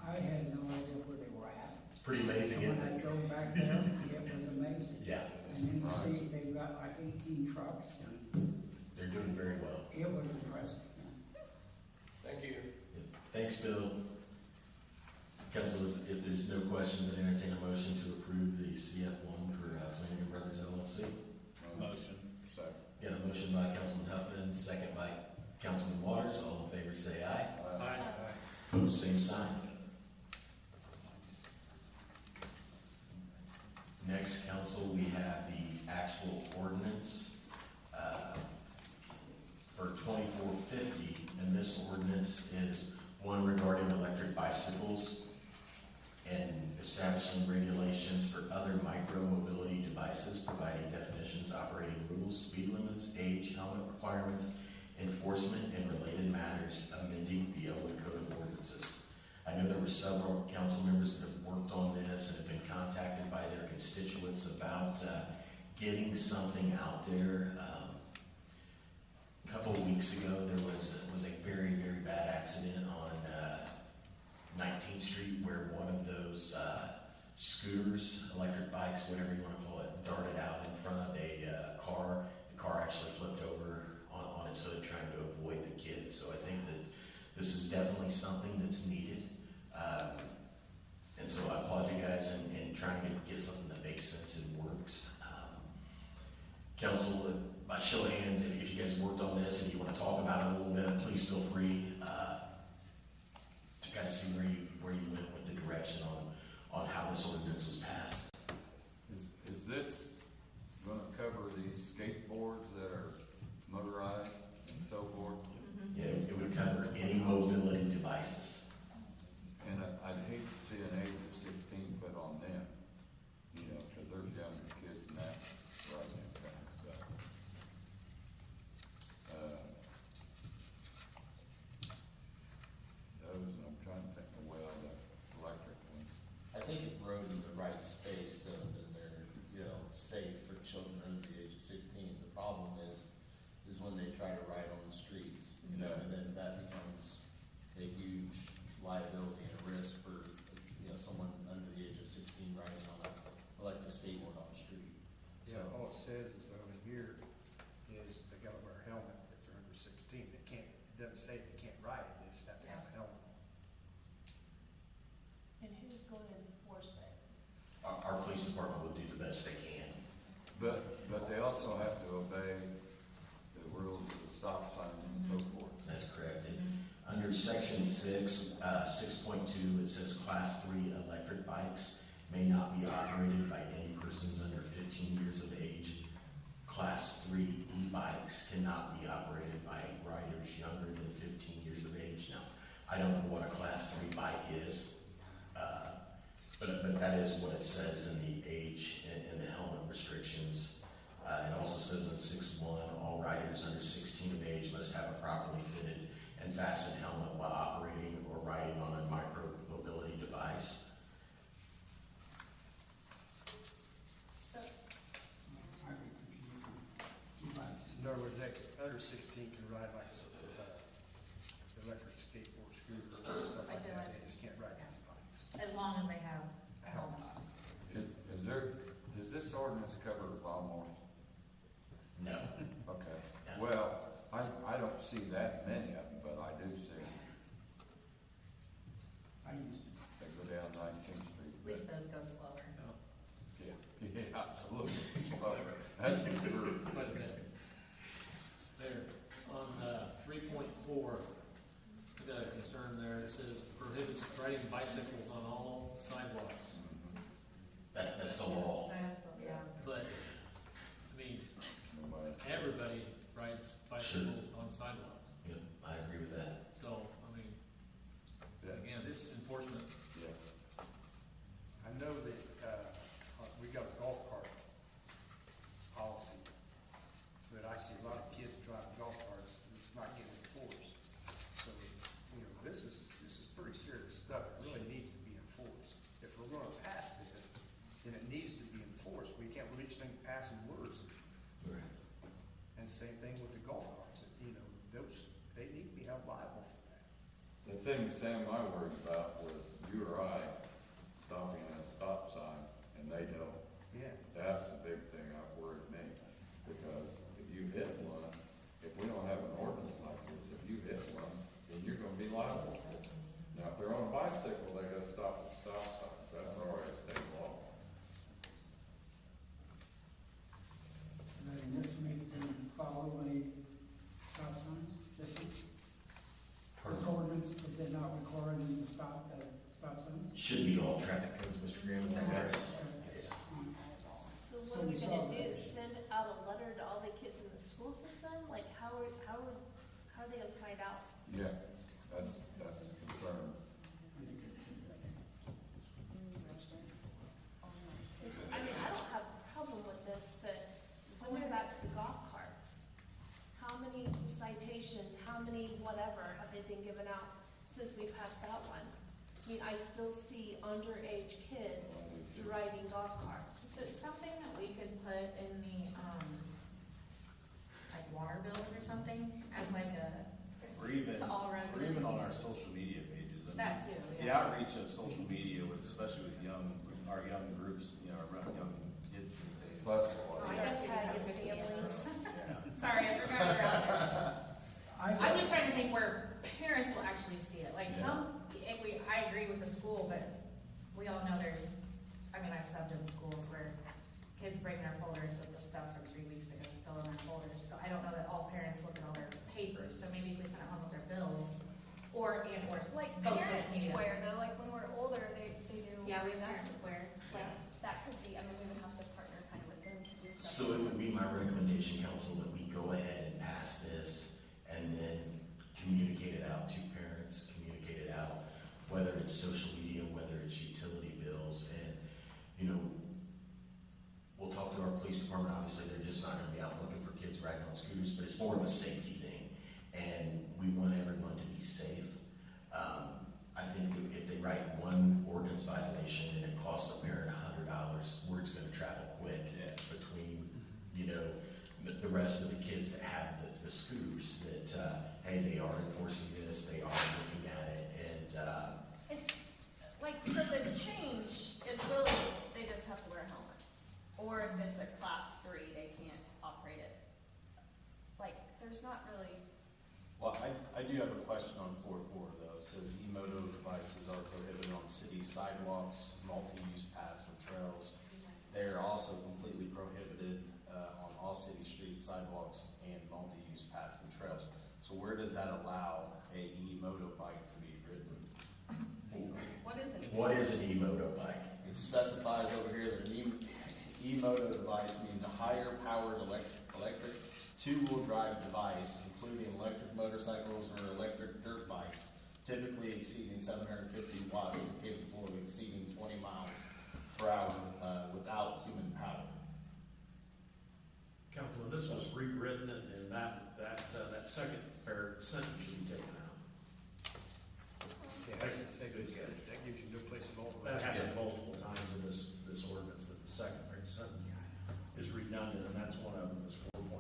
I had no idea where they were at. It's pretty amazing, When isn't I it? drove back there, it was amazing. Yeah, And then to see they've got like 18 trucks, and they're doing very well. it was impressive. Thank you. Thanks, Bill. Council, if there's no questions, I entertain a motion to approve the CF1 for Flanagan Brothers LLC. Motion. Second. Got a motion by Councilman Huffman, second by Councilman Waters. All in favor, say aye. Aye. Opposed, same sign. Next, council, we have the actual ordinance for 2450, and this ordinance is one regarding electric bicycles and establishing regulations for other micro-mobility devices, providing definitions, operating rules, speed limits, age, helmet requirements, enforcement, and related matters, amending the Elwood Code of Ordinances. I know there were several council members that have worked on this and have been contacted by their constituents about getting something out there. A couple of weeks ago, there was a very, very bad accident on 19th Street where one of those scooters, electric bikes, whatever you want to call it, darted out in front of a car. The car actually flipped over on its hood trying to avoid the kids. So I think that this is definitely something that's needed. And so I applaud you guys in trying to get something that makes sense and works. Council, by show of hands, if you guys worked on this and you want to talk about it a little bit, please feel free to kind of see where you went think if roads in the right space, then they're, you know, safe for children under the age of 16. The problem is when they try to ride on the streets, you know, and then that becomes a huge liability and a risk for, you know, someone under the age of 16 riding on a electric skateboard on the street. Yeah, all it says is though in here is they gotta wear a helmet if they're under 16. They can't, it doesn't say they can't ride it, they just have to have a helmet. And who's going to enforce it? Our police department will do the best they can. But they also have to obey the rules of the stop signs and so forth. That's correct. Under section 6.2, it says class 3 electric bikes may not be operated by any persons under 15 years of age. Class 3 e-bikes cannot be operated by riders younger than 15 years of age. Now, I don't know what a class 3 bike is, but that is what it says in the age and the helmet restrictions. It also says in 6.1, all riders under 16 of age must have a properly fitted and fastened helmet while operating or riding on a micro-mobility device. Might be confusing. E-bikes. In other words, they, under 16 can ride like electric skateboard, scooter, and stuff like that, they just can't ride e-bikes. As long as they have a helmet on. Does this ordinance cover lawnmowers? No. Okay. No. Well, I don't see that many of them, but I do see them. I used to. They go down 19th Street. At least those go slower. Yeah, absolutely, slower. That's for sure. Wait a minute. There, on 3.4, I got a concern there. It says prohibits riding bicycles on all sidewalks. That's the law. Yeah. But, I mean, everybody rides bicycles on sidewalks. Yeah, I agree with that. So, I mean, again, this enforcement, Yeah. I know that, we got a golf cart policy, but I see a lot of kids driving golf carts, it's not getting enforced. So, you know, this is pretty serious stuff, it really needs to be enforced. If we're gonna pass this, then it needs to be enforced, we can't leave things passing words. Right. And same thing with the golf carts, you know, they need to be held liable for that. The thing Sam I worried about was you or I stopping at a stop sign and they don't. Yeah. That's the big thing that worried me, because if you hit one, if we don't have an ordinance like this, if you hit one, then you're gonna be liable for it. Now, if they're on a bicycle, they gotta stop at stop signs, that's already state law. And this makes them follow any stop signs, this ordinance, does it not require them to stop at stop signs? Should be all traffic codes, Mr. Graham, is that correct? So what are we gonna do, send out a letter to all the kids in the school system? Like, how are they gonna find out? Yeah, that's the concern. I mean, I don't have a problem with this, but going back to the golf carts, how many citations, how many whatever have they been given out since we passed that one? I mean, I still see underage kids driving golf carts. So it's something that we could put in the, like water bills or something, as like a, Or even, to all residents. or even on our social media pages. I mean, That too, The yeah. outreach of social media, especially with our young groups, you know, our young kids these days. Plus, I got tagged in families. Sorry, I forgot you're out there. I'm just trying to think where parents will actually see it, like I agree with the school, but we all know there's, I mean, I subbed in schools where kids bring their folders with the stuff from 3 weeks ago still in their folders, so I don't know that all parents look at all their papers, so maybe if we send it home with their bills, or Like both Parents social media. Square, though, like when we're older, they do. Yeah, we have that's- Parents Square. Like, that could be, I mean, we would have to partner kind of with them to do So something. it would be my recommendation, council, that we go ahead and pass this and then communicate it out to parents, communicate it out, whether it's social media, whether it's utility bills, and, you know, we'll talk to our police department, obviously, they're just not gonna be out looking for kids riding on scooters, but it's more of a safety thing, and we want everyone to be safe. I think that if they write one ordinance violation and it really, they just have to wear helmets. Or if it's a class 3, they can't operate it. Like, there's not really, Well, I do have a question on 4.4 though. It says e-moto devices are prohibited on city sidewalks, multi-use paths or trails. They are also completely prohibited on all city streets, sidewalks, and multi-use paths and trails. So where does that allow a e-moto bike to be ridden? what is it? What is an e-moto bike? It specifies over here that an e-moto device means a higher powered electric two-wheel drive device, including electric motorcycles or electric dirt bikes, typically exceeding 750 watts and capable of exceeding 20 miles per hour without human power. Councilman, this was rewritten and that second sentence should be taken out. Yeah, that gives you no place at all. That happened multiple times in this ordinance, that the second sentence is redundant, and that's one of them, is 4.4.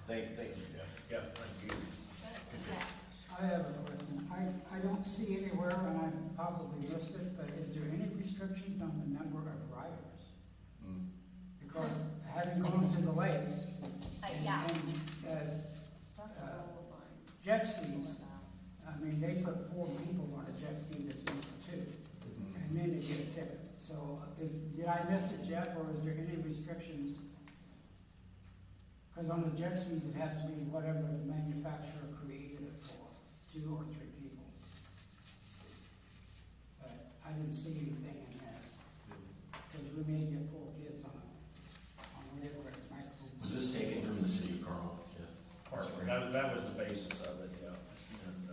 Thank you, Jeff. Yeah, thank you. I have a question. I don't see anywhere, and I probably missed it, but is there any restrictions on the number of riders? Because having gone to the lake, yeah. and as jet skis, I mean, they put 4 people on a jet ski that's meant for 2, and then they get a ticket. So, did I miss it, Jeff, or is there any restrictions? Because on the jet skis, it has to be whatever the manufacturer created it for, 2 or 3 people. But I didn't see anything in this, because we may get 4 kids on whatever microphone. Was this taken from the city of Carmel? Yeah. That was the basis of it, yeah. And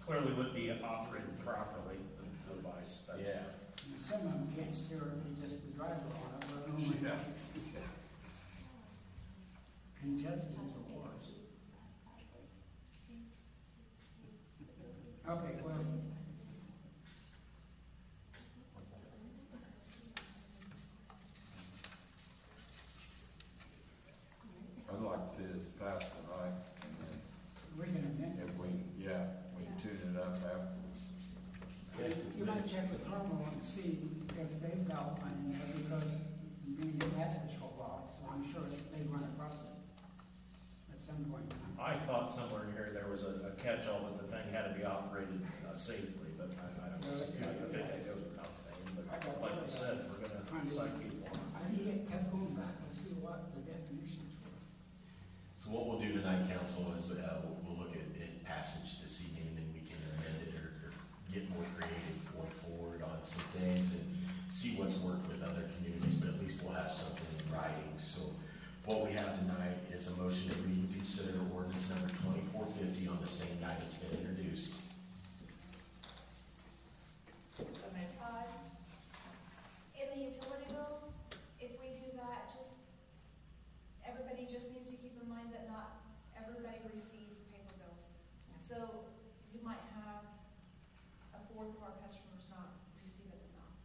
clearly wouldn't be operated properly, the device. Yeah. Some of them can't steer it with just the driver on it, but only. And jet skis are worse. Okay, well. I'd like to see this pass tonight, and then We can amend it. if we tune it up afterwards. You might check with Carmel and see if they've got one in there, because we didn't have patrol law, so I'm sure they run across it at some point in time. I thought somewhere in here there was a catch-all that the thing had to be operated safely, but I don't know. I think that goes without saying, but like I said, if we're gonna cite people on it. I need to get kept going back and see what the definitions were. So what we'll do tonight, council, is we'll look at passage this evening, and then we can amend it or get more creative going forward on some things and see what's worked with other communities, but at least we'll have something in writing. So what we have tonight is a motion that we consider ordinance number 2450 on the same night it's been introduced. In the utility bill, if we do that, everybody just needs to keep in mind that not everybody receives paper bills. So you might have a fourth of our customers not receive it enough.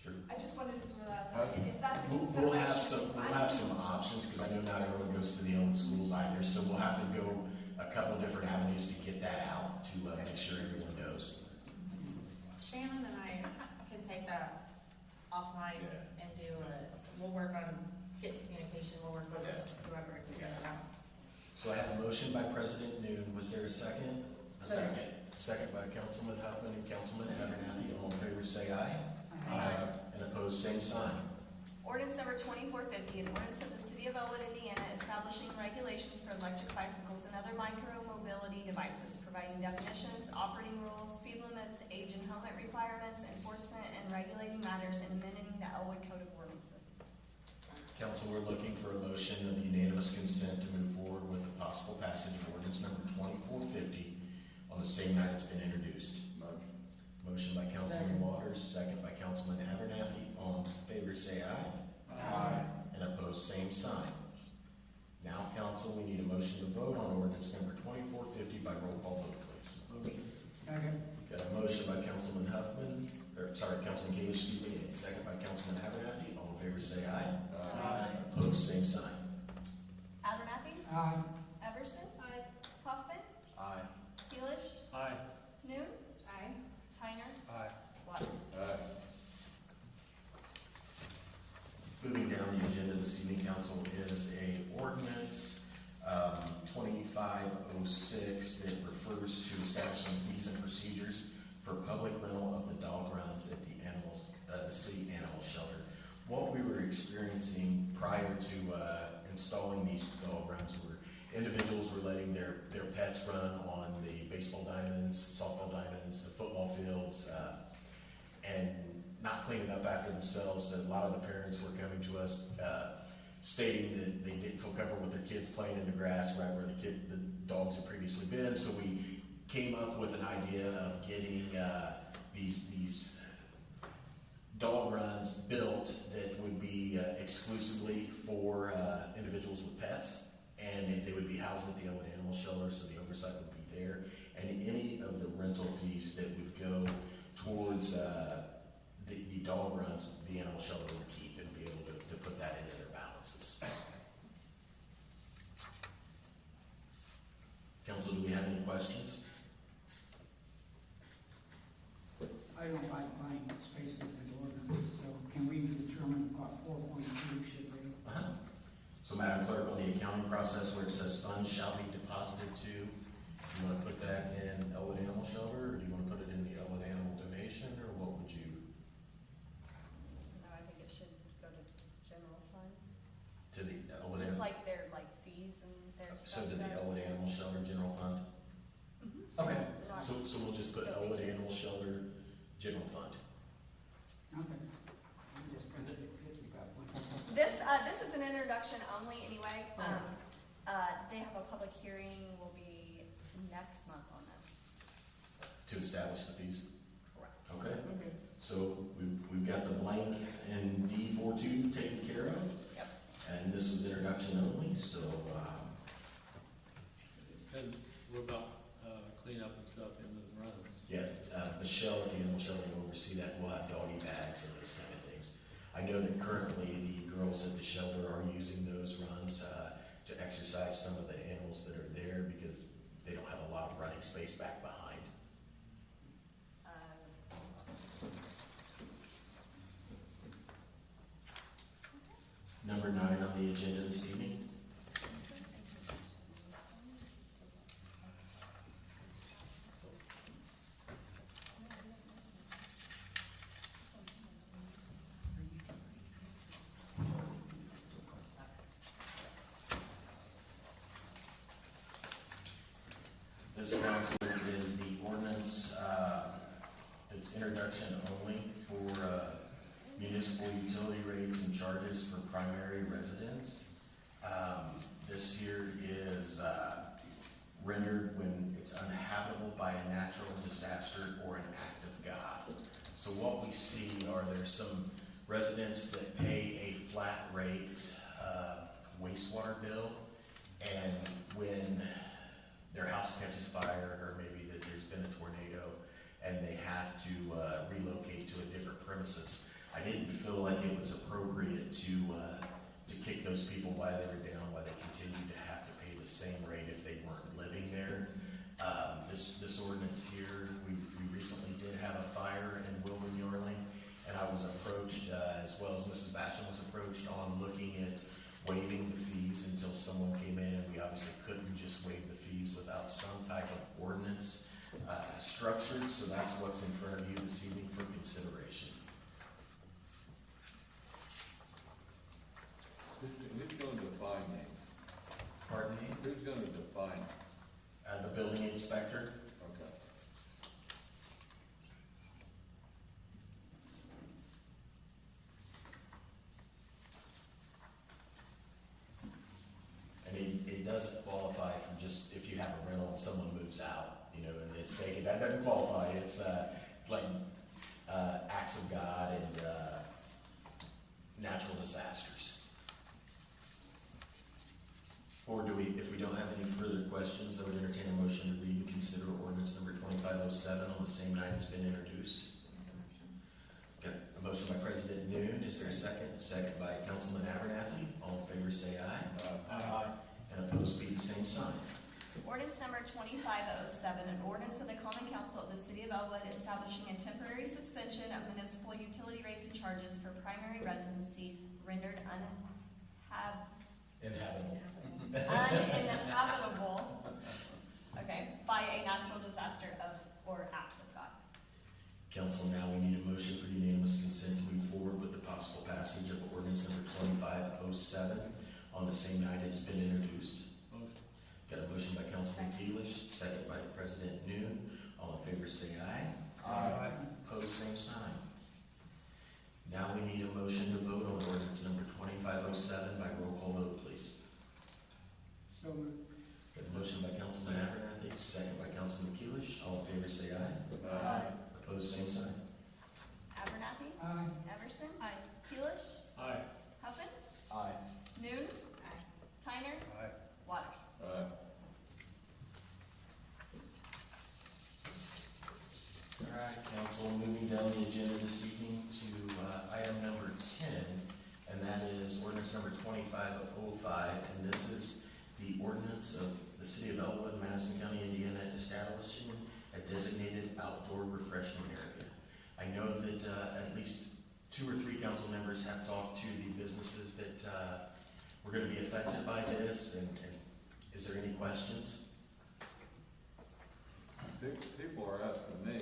Sure. I just wanted to throw that out there. If that's a consideration. We'll have some options, because I know not everyone goes to the old schools either, so we'll have to go a couple different avenues to get that out, to make sure everyone knows. Shannon and I can take that offline and we'll work on getting communication, we'll work with whoever to figure it out. So I have a motion by President Noon. Was there a second? Second. Second by Councilman Huffman and Councilman Abernathy. All in favor, say aye. Aye. And opposed, same sign. Ordinance number 2450, an ordinance of the city of Elwood, Indiana, establishing regulations for electric bicycles and other micro-mobility devices, providing definitions, operating rules, speed limits, age and helmet requirements, enforcement, and regulating matters, and amending the Elwood Code of Ordinances. Council, we're looking for a motion of unanimous consent to move forward with the possible passage of ordinance number 2450 on the same night it's been introduced. Motion by Councilman Waters, second by Councilman Abernathy. All in favor, say aye. Aye. And opposed, same sign. Now, council, we need a motion to vote on ordinance number 2450 by roll call vote, please. Second. Got a motion by Councilman Councilman Kalish, second by Councilman Abernathy. All in favor, say aye. Aye. Opposed, same sign. Abernathy? Aye. Everson? Aye. Hoffman? Aye. Keelish? Aye. Noon? Aye. Tyner? Aye. Waters? Aye. council is a ordinance, 2506, that refers to establishing fees and procedures for public rental of the dog runs at the city animal shelter. What we were experiencing prior to installing these dog runs were individuals were letting their pets run on the baseball diamonds, softball diamonds, the football fields, and not cleaning up after themselves. That a lot of the parents were coming to us stating that they didn't feel comfortable with their kids playing in the grass right where the dogs had previously been. So we came up with an idea of getting these dog runs built that would be exclusively for individuals with pets, and they would be housed at the Elwood Animal Shelter, so the oversight would be there. And any of the rental fees that would go towards the dog runs, the animal shelter would keep and be able to put that into their balances. Council, do we have any questions? I don't like blank spaces in ordinances, so can we determine what 4.2 should be? So Madam Clerk, on the accounting process where it says funds shall be deposited to, do you want to put that in Elwood Animal Shelter, or do you want to put it in the Elwood Animal Donation, or what would you? No, I think it should go to general fund, To the Elwood just Animal? like their, fees and their So stuff. to the does. Elwood Animal Shelter General Fund? Okay, so we'll just put Elwood Animal Shelter General Fund. Okay. I'm just gonna get that one. This is an introduction only anyway. They have a public hearing, will be next month on this. To establish the fees? Correct. Okay. So we've got the blank and D42 taken care of. Yep. And this was introduction only, so, And what about cleanup and stuff in the runs? yeah, Michelle at the animal shelter will oversee that. We'll have doggy bags and those kind of things. I know that currently the girls at the shelter are using those runs to exercise some of the animals that are there because they don't have a lot of running space back behind. Number 9 on the agenda this evening. This council is the ordinance, it's introduction only for municipal utility rates and charges for primary residents. This here is rendered when it's uninhabitable by a natural disaster or an act of God. So what we see are there's some residents that pay a flat rate wastewater bill, and when their house catches fire, or maybe that there's been a tornado, and they have to relocate to a different premises, I didn't feel like it was appropriate to kick those people while they were down, while they continued to have to pay the same rate if they weren't living there. This ordinance here, we recently did have a fire in Wilburn, Yorling, and I was approached, as well as Mrs. Batchel was approached, on looking at waiving the fees until someone came in, and we obviously couldn't just waive the fees without some type of ordinance structured, so that's what's in front of you this evening for consideration. Who's going to define these? Pardon me? Who's going to define? The building inspector. Okay. And it doesn't qualify from just if you have a rental and someone moves out, and it's taken, that doesn't qualify. It's like acts of God and natural disasters. Or if we don't have any further questions, I would entertain a motion to read and consider ordinance number 2507 on the same night it's been introduced. Got a motion by President Noon. Is there a second? A second by Councilman Abernathy. All in favor say aye. Aye. And opposed be the same sign. Ordinance number 2507, an ordinance of the Common Council of the City of Elwood establishing a temporary suspension of municipal utility rates and charges for primary residencies rendered uninhabitable Council, now we need a motion for unanimous consent to move forward with the possible passage of ordinance number 2507 on the same night it has been introduced. Motion. Got a motion by Councilman Keelish, second by President Noon. All in favor say aye. Aye. Opposed, same sign. Now we need a motion to vote on ordinance number 2507 by roll call vote, please. So moved. Got a motion by Councilman Abernathy, second by Councilman Keelish. All in favor say aye. Aye. Opposed, same sign. Abernathy? Aye. Everson? Aye. Keelish? Aye. Huffman? Aye. Noon? Tyner? Aye. Waters? Aye. All right, council, moving down the agenda this evening to item number 10, and that is ordinance number 2505, and this is the ordinance of the city of Elwood, Madison County, Indiana, establishing a designated outdoor refreshment area. I know that at least 2 or 3 council members have talked to the businesses that were going to be affected by this, and is there any questions? People are asking me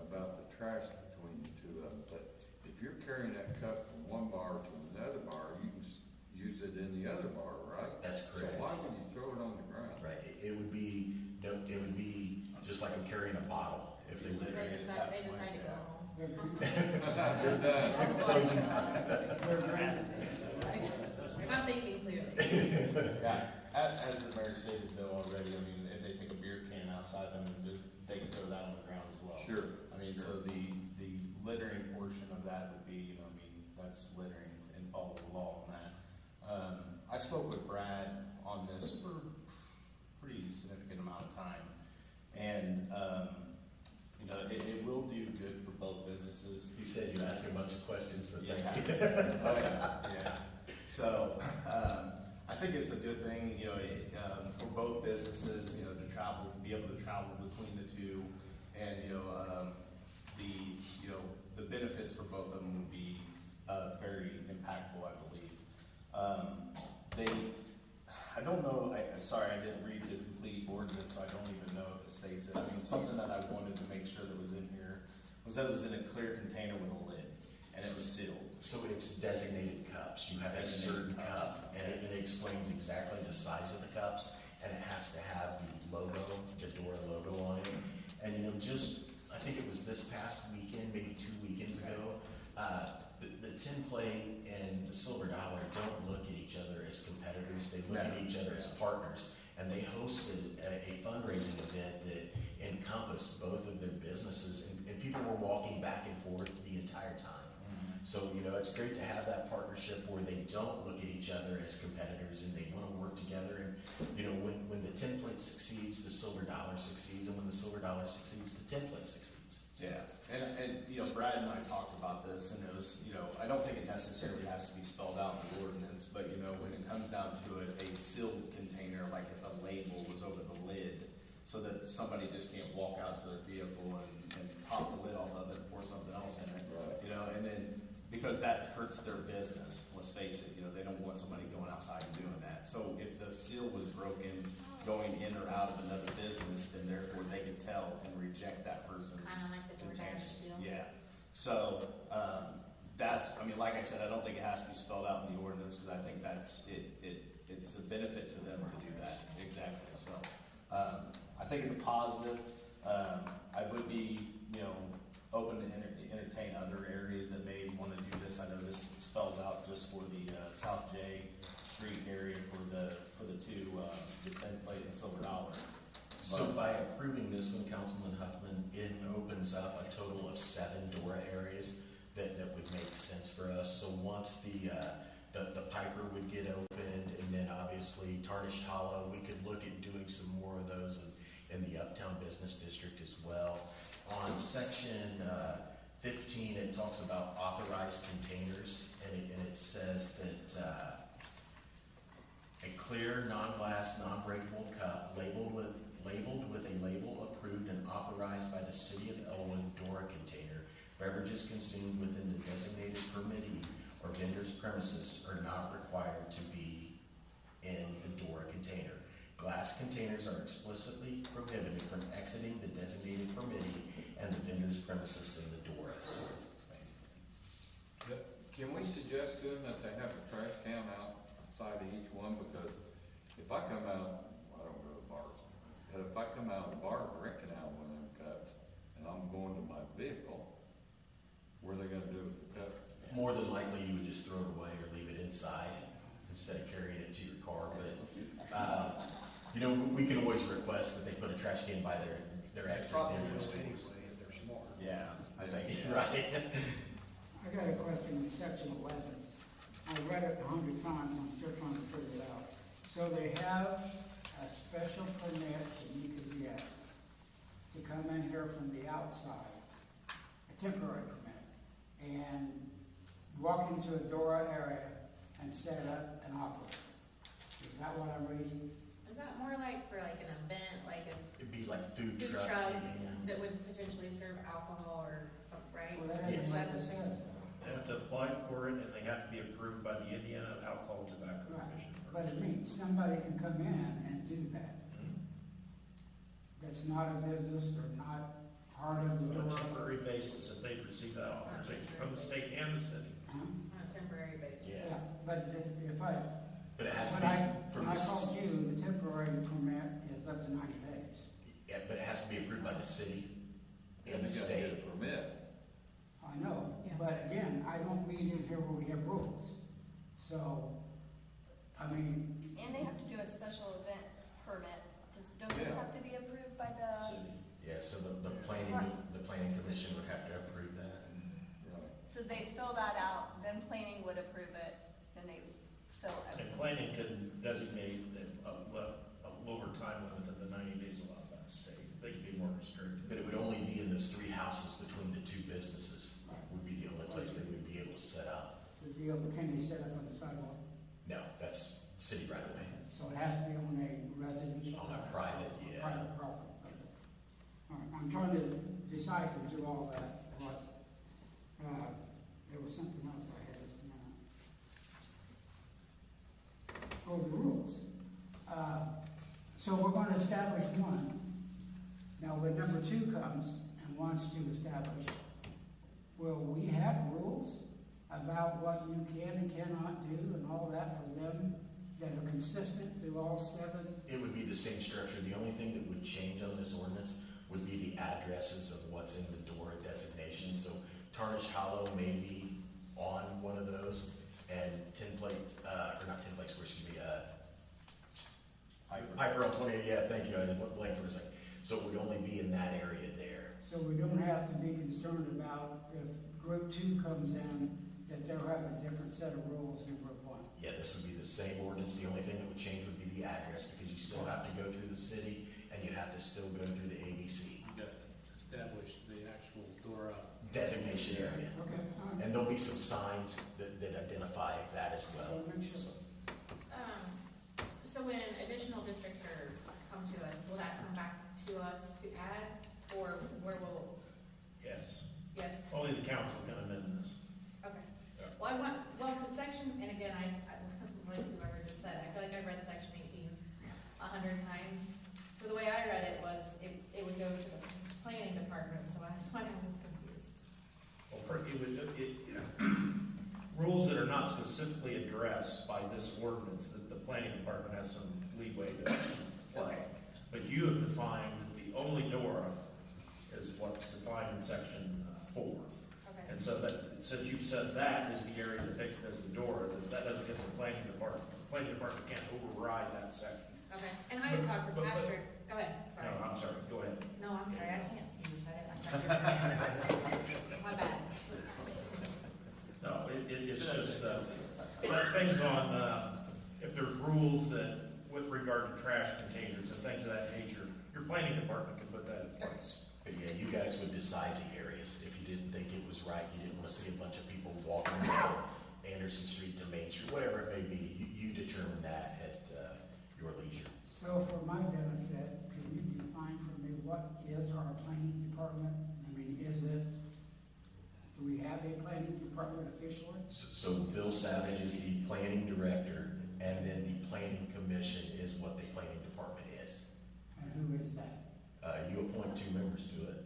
about the trash between the two of them, but if you're carrying that cup from one bar to another bar, you can use it in the other bar, right? That's correct. So why would you throw it on the ground? Right, it would be, no, it would be just like I'm carrying a bottle, if they would. They decide to go home. Closing time. You're not thinking clearly. Yeah, as the mayor stated though already, I mean, if they take a beer can outside, I mean, they can throw that on the ground as well. Sure. I mean, so the littering portion of that would be, I mean, that's littering and follow the law on that. I spoke with Brad on this for a pretty significant amount of time. And, you know, it will do good for both businesses. He said you asked a bunch of questions, so thank you. Yeah. So, I think it's a good thing, you know, for both businesses, you know, to travel, be able to travel between the two, and, you know, the benefits for both of them would be, very impactful, I believe. I don't know, sorry, I didn't read the complete ordinance, so I don't even know if it states it. I mean, something that I wanted to make sure that was in here was that it was in a clear container with a lid, and it was sealed. So it's designated cups, you have a certain cup, and it explains exactly the size of the cups, and it has to have the logo, the Dora logo on it. And, you know, I think it was this past weekend, maybe 2 weekends ago, the Tin Plate and the Silver Dollar don't look at each other as competitors, they look at each other as partners. And they hosted a fundraising event that encompassed both of their businesses, and people were walking back and forth the entire time. So, you know, it's great to have that partnership where they don't look at each other as competitors and they want to work together. And, you know, when the Tin Plate succeeds, the Silver Dollar succeeds, and when the Silver Dollar succeeds, the Tin Plate succeeds. Yeah, and, you know, Brad and I talked about this, and it was, you know, I don't think it necessarily has to be spelled out in the ordinance, but, you know, when it comes down to it, a sealed container, like if a label was over the lid, so that somebody just can't walk out to their vehicle and pop the lid off of it and pour something else in it, you know, and then, because that hurts their business, let's face it, you know, they don't want somebody going outside and doing that. So if the seal was broken, going in or out of another business, then therefore they could tell and reject that person's Kinda like the DoorDash containers. seal. Yeah, so, that's, I mean, like I said, I don't think it has to be spelled out in the ordinance, because I think that's, it's the benefit to them to do that, exactly, so. I think it's a positive, I would be, you know, open to entertain other areas that may wanna do this. I know this spells out just for the, South J Street area for the two, the Tin Plate and Silver Dollar. So by approving this one, Councilman Huffman, it opens up a total of 7 Dora areas that would make sense for us. So once the Piper would get opened, and then obviously Tarnished Hollow, we could look at doing some more of those in the Uptown Business District as well. On section 15, it talks about authorized containers, and it says that a clear, non-glass, non-breakable cup labeled with a label approved and authorized by the City of Elwood Dora container. Beverages consumed within the designated permittee or vendor's premises are not required to be in the Dora container. Glass containers are explicitly prohibited from exiting the designated permittee and the vendor's premises in the Doras. Can we suggest to them that they have a trash can outside of each one? Because if I come out, I don't go to bars, but if I come out of the bar drinking out one of them cups and I'm going to my vehicle, what are they gonna do with the cup? More than likely, you would just throw it away or leave it inside instead of carrying it to your car, but, you know, we can always request that they put a trash can by their exit entrance. Anyway, if they're smart. Yeah, I think, Right. I got a question in section 11. I read it 100 times, I'm still trying to figure it out. So they have a special permit that you could get to come in here from the outside, a temporary permit, and walk into a Dora area and set up and operate. Is that what I'm reading? Is that more like for like an event, like a It'd be like food food truck. truck Yeah. that would potentially serve alcohol or something, right? Well, that Yes. isn't Is what that the this same? says. They have to apply for it, and they have to be approved by the Indiana Alcohol and Tobacco Right, Commission but first. it means somebody can come in and do that. That's not a business or not part of the On a Dora. temporary basis, if they receive that authorization from the state and the city. Huh? On a temporary basis. Yeah, but if I, But it has to when be from I the, called you, the temporary permit is up to 90 days. yeah, but it has to be approved by the city and the You gotta get state. a permit. I know, Yeah. but again, I don't meet in here where we have rules. So, I mean, And they have to do a special event permit. Don't those Yeah. have to be approved by the? Yeah, so the planning commission would have to approve that. Right. So they'd fill that out, then planning would approve it, then they fill And everything. planning can designate a lower time limit than the 90 days allowed by the state. They can be more restricted. But it would only be in those 3 houses between the 2 businesses, would be the only place they would be able to set up. the deal, can they set up on the sidewalk? No, that's city right away. So it has to be on a residential. On a private, yeah. Private property. All right, I'm trying to decipher through all that, what, there was something else I had just a minute. Oh, the rules. So we're gonna establish one. Now, when number 2 comes and wants to establish, will we have rules about what you can and cannot do and all that for them that are consistent through all 7? It would be the same structure. The only thing that would change on this ordinance would be the addresses of what's in the Dora designation. So Tarnish Hollow may be on one of those, and Tin Plate, or not Tin Plate Square, excuse me, Hyper on 28, yeah, thank you, I didn't blank for a second. So it would only be in that area there. So we don't have to be concerned about if group 2 comes in, that they'll have a different set of rules than group 1. Yeah, this would be the same ordinance. The only thing that would change would be the address, because you still have to go through the city, and you have to still go through the ABC You got to establish the actual Dora. designation area. Okay, all right. And there'll be some signs that identify that as well. So make sure. So when additional districts come to us, will that come back to us to add, or where will, Yes. yes? Only the council can amend this. Okay. Well, the section, and again, like whoever just said, I feel like I've read section 18 100 times. So the way I read it was, it would go to the planning department, so that's why I was confused. Well, rules that are not specifically addressed by this ordinance, that the planning department has some leeway to apply. But you have defined the only Dora is what's defined in section 4. Okay. And so that, since you've said that is the area depicted as the Dora, that doesn't get to the planning department. The planning department can't override that section. Okay, and I had talked to But- Patrick, go ahead, sorry. No, I'm sorry, go ahead. No, I'm sorry, I can't see you, so I didn't. My bad. No, it's just, things on, if there's rules that, with regard to trash containers and things of that nature, your planning department can put that in place. But yeah, you guys would decide the areas. If you didn't think it was right, you didn't want to see a bunch of people walking down Anderson Street to Main Street, whatever it may be, you determine that at your leisure. So for my benefit, can you define for me what is our planning department? I mean, do we have a planning department officially? So Bill Savage is the planning director, and then the planning commission is what the planning department is. And who is that? You appoint 2 members to it.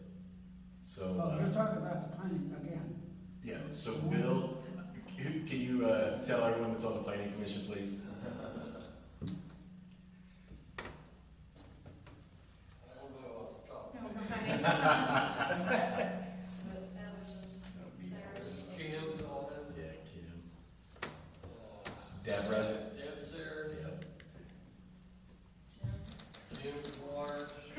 So, Oh, you're talking about the planning again. yeah, so Bill, can you, tell everyone that's on the planning commission, please? I don't know off the top. No, go ahead. Kim's on it. Yeah, Kim. Deborah? Deb's there. Yep. Jim Waters.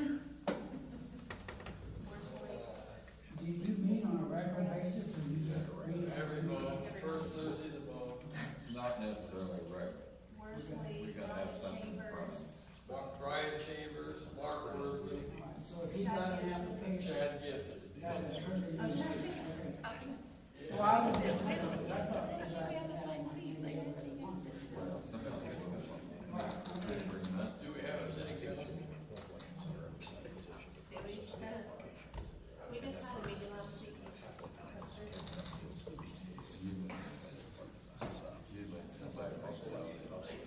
Do you meet on a regular basis, or you just meet? Every month, first Thursday of the month. Not necessarily regular. Worsley, We gotta have something from it. Brian Chambers, Mark Worsley, So if he got an application, Chad Gibson. that would trigger you. I was trying to think. Okay. Well, I was just, I thought you guys had Sometimes it's every month. Do we have a city council? We just had a meeting last week. Usually it's somebody else out there.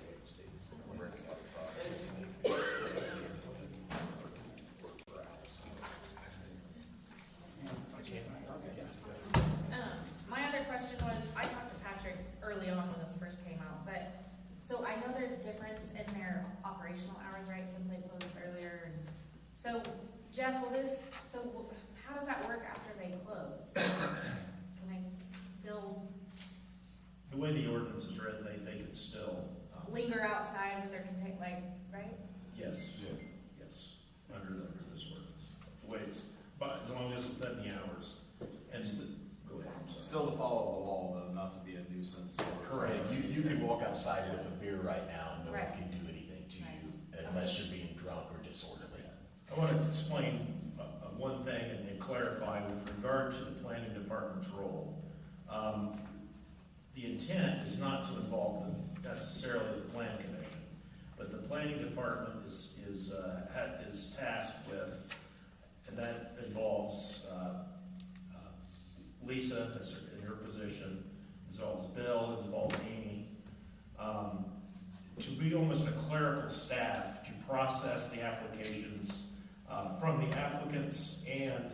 Bring it up top. My other question was, I talked to Patrick early on when this first came out, but, so I know there's difference in their operational hours, right? Tim they close earlier, and, so, Jeff, how does that work after they close? Can they still The way the ordinance is written, they could still, linger outside with their right? yes, yes, under this ordinance. The way it's, but as long as it's within the hours, and go ahead, I'm sorry. Still to follow the law, though, not to be a nuisance. Correct, you can walk outside with a beer right now and no one Right. can do anything to you unless you're being drunk or disorderly. I want to explain one thing and clarify with regard to the planning department's role. The intent is not to involve necessarily the plan commission, but the planning department is tasked with, and that involves Lisa in her position, involves Bill, involves Amy, to be almost a clerical staff to process the applications from the applicants and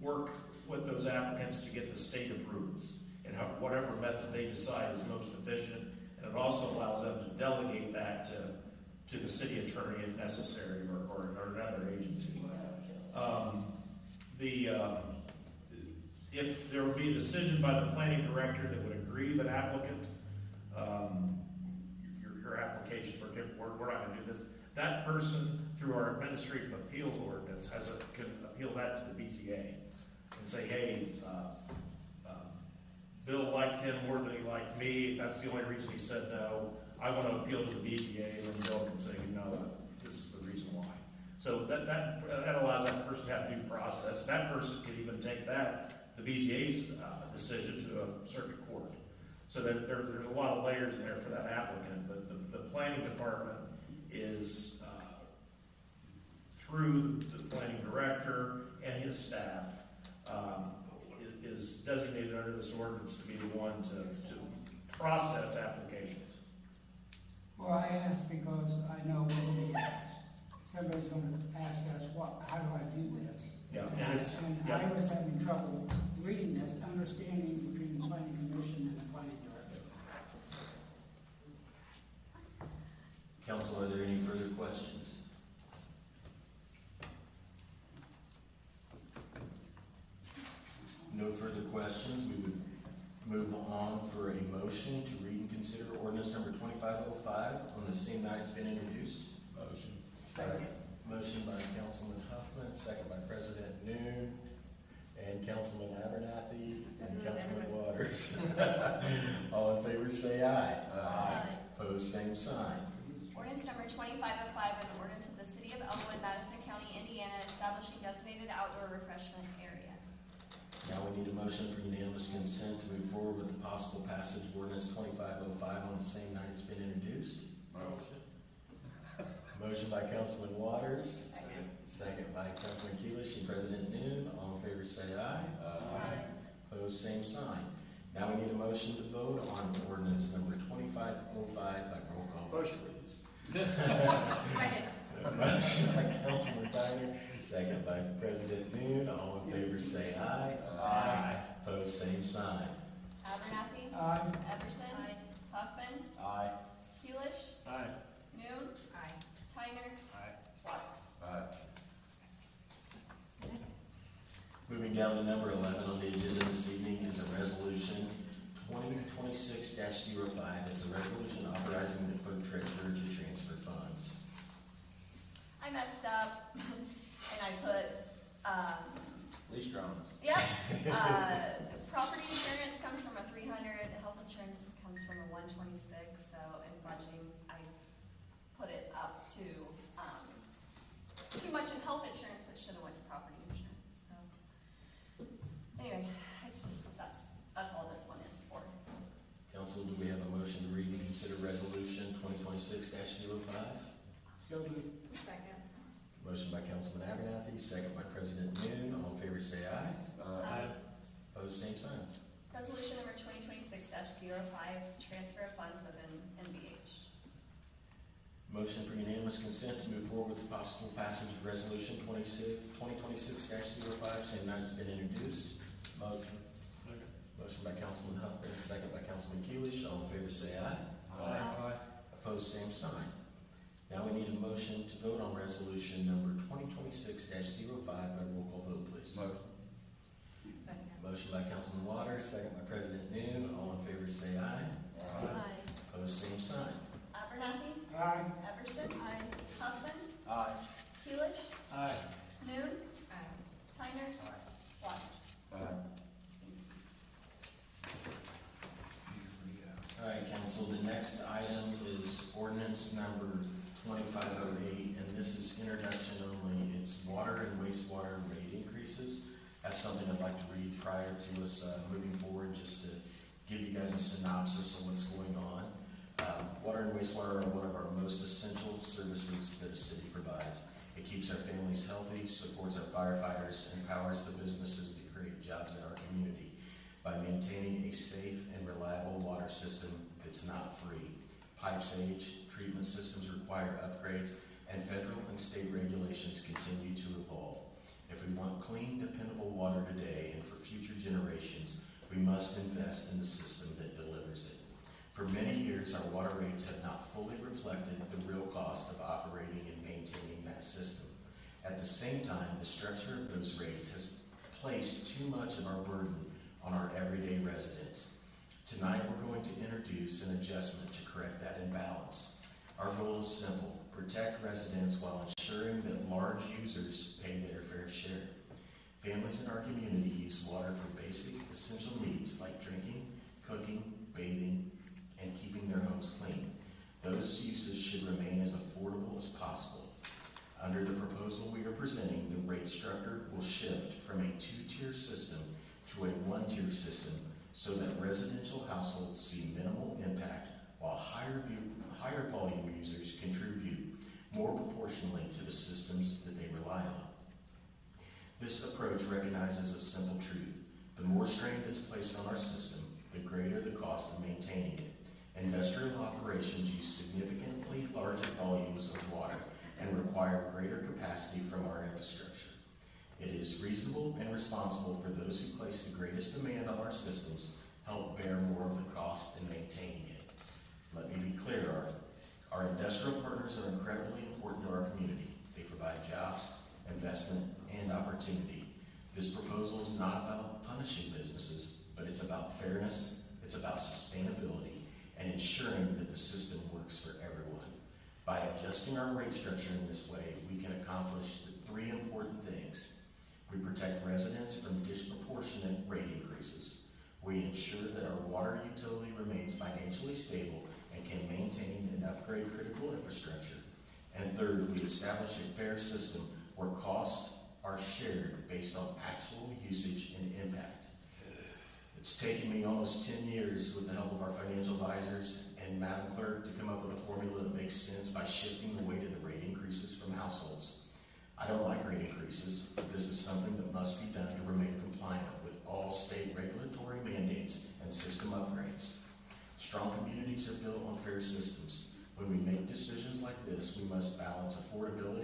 work with those applicants to get the state approvals in whatever method they decide is most efficient. And it also allows them to delegate that to the city attorney if necessary, or another agency. If there would be a decision by the planning director that would aggrieve an applicant, your application for different, we're not gonna do this, that person, through our administrative appeals ordinance, can appeal that to the BZA and say, hey, Bill liked him more than he liked me, that's the only reason he said no, I want to appeal to the BZA, and then Bill can say, no, this is the reason why. So that allows that person to have due process. That person can even take the BZA's decision to a circuit court. So that there's a lot of layers in there for that applicant, but the planning department is, through the planning director and his staff, is designated under this ordinance to be the one to process applications. Well, I asked because I know what will be asked. Somebody's gonna ask us, how do I do this? Yeah, And I was having trouble reading this, understanding between the planning commission and the planning director. Council, are there any further questions? No further questions, we would move on for a motion to read and consider ordinance number 2505 on the same night it's been introduced. Motion. Second. Motion by Councilman Huffman, second by President Noon, and Councilman Abernathy, and Councilman Waters. All in favor say aye. Aye. Opposed, same sign. Ordinance number 2505, an ordinance of the city of Elmwood, Madison County, Indiana, establishing designated outdoor refreshment area. Now we need a motion for unanimous consent to move forward with the possible passage of ordinance 2505 on the same night it's been introduced. Motion. Motion by Councilman Waters. Second by Councilman Keelish and President Noon. All in favor say aye. Aye. Opposed, same sign. Now we need a motion to vote on ordinance number 2505 by roll call. Motion. Please. Second. Motion by Councilman Tyner, second by President Noon. All in favor say aye. Aye. Opposed, same sign. Abernathy? Aye. Everson? Huffman? Aye. Keelish? Aye. Noon? Aye. Tyner? Aye. Waters? Moving down to number 11 on the agenda this evening is a resolution 2026-05. It's a resolution authorizing the clerk treasurer to transfer funds. I messed up and I put, At least you're honest. yep, property insurance comes from a 300, health insurance comes from a 126, so in budgeting, I put it up to, too much in health insurance that should have went to property insurance, so. Anyway, it's just, that's all this one is for. Council, do we have a motion to read and consider resolution 2026-05? So moved. Second. Motion by Councilman Abernathy, second by President Noon. All in favor say aye. Aye. Opposed, same sign. Resolution number 2026-05, transfer of funds within NBH. Motion for unanimous consent to move forward with possible passage of resolution 2026-05, same night it's been introduced. Motion. Motion by Councilman Huffman, second by Councilman Keelish. All in favor say aye. Aye. Opposed, same sign. Now we need a motion to vote on resolution number 2026-05 by roll call vote, please. Motion. Second. Motion by Councilman Waters, second by President Noon. All in favor say aye. Aye. Opposed, same sign. Abernathy? Aye. Everson? Aye. Huffman? Aye. Keelish? Aye. Noon? Aye. Tyner? Waters? All right, council, the next item is ordinance number 2508, and this is introduction only. It's water and wastewater rate increases. That's something I'd like to read prior to us moving forward, just to give you guys a synopsis of what's going on. Water and wastewater are one of our most essential services that a city provides. It keeps our families healthy, supports our firefighters, and empowers the businesses that create jobs in our community. By maintaining a safe and reliable water system that's not free. Pipes age, treatment systems require upgrades, and federal and state regulations continue to evolve. If we want clean, dependable water today and for future generations, we must invest in the system that delivers it. For many years, our water rates have not fully reflected the real cost of operating and maintaining that system. At the same time, the structure of those rates has placed too much of our burden on our everyday residents. Tonight, we're going to introduce an adjustment to correct that imbalance. Our goal is simple: protect residents while ensuring that large users pay their fair share. Families in our community use water for basic, essential needs like drinking, cooking, bathing, and keeping their homes clean. Those uses should remain as affordable as possible. Under the proposal we are presenting, the rate structure will shift from a two-tier system to a one-tier system so that residential households see minimal impact while higher volume users contribute more proportionally to the systems that they rely on. This approach recognizes a simple truth: the more strain that's placed on our system, the greater the cost of maintaining it. Industrial operations use significantly larger volumes of water and require greater capacity from our infrastructure. It is reasonable and responsible for those who place the greatest demand on our systems help bear more of the cost in maintaining it. Let me be clear, our industrial partners are incredibly important to our community. They provide jobs, investment, and opportunity. This proposal is not about punishing businesses, but it's about fairness, it's about sustainability, and ensuring that the system works for everyone. By adjusting our rate structure in this way, we can accomplish the three important things. We protect residents from disproportionate rate increases. We ensure that our water utility remains financially stable and can maintain and upgrade critical infrastructure. And third, we establish a fair system where costs are shared based on actual usage and impact. It's taken me almost 10 years with the help of our financial advisors and Madam Clerk to come up with a formula that makes sense by shifting the weight of the rate increases from households. I don't like rate increases, but this is something that must be done to remain compliant with all state regulatory mandates and system upgrades. Strong communities are built on fair systems. When we make decisions like this, we must balance affordability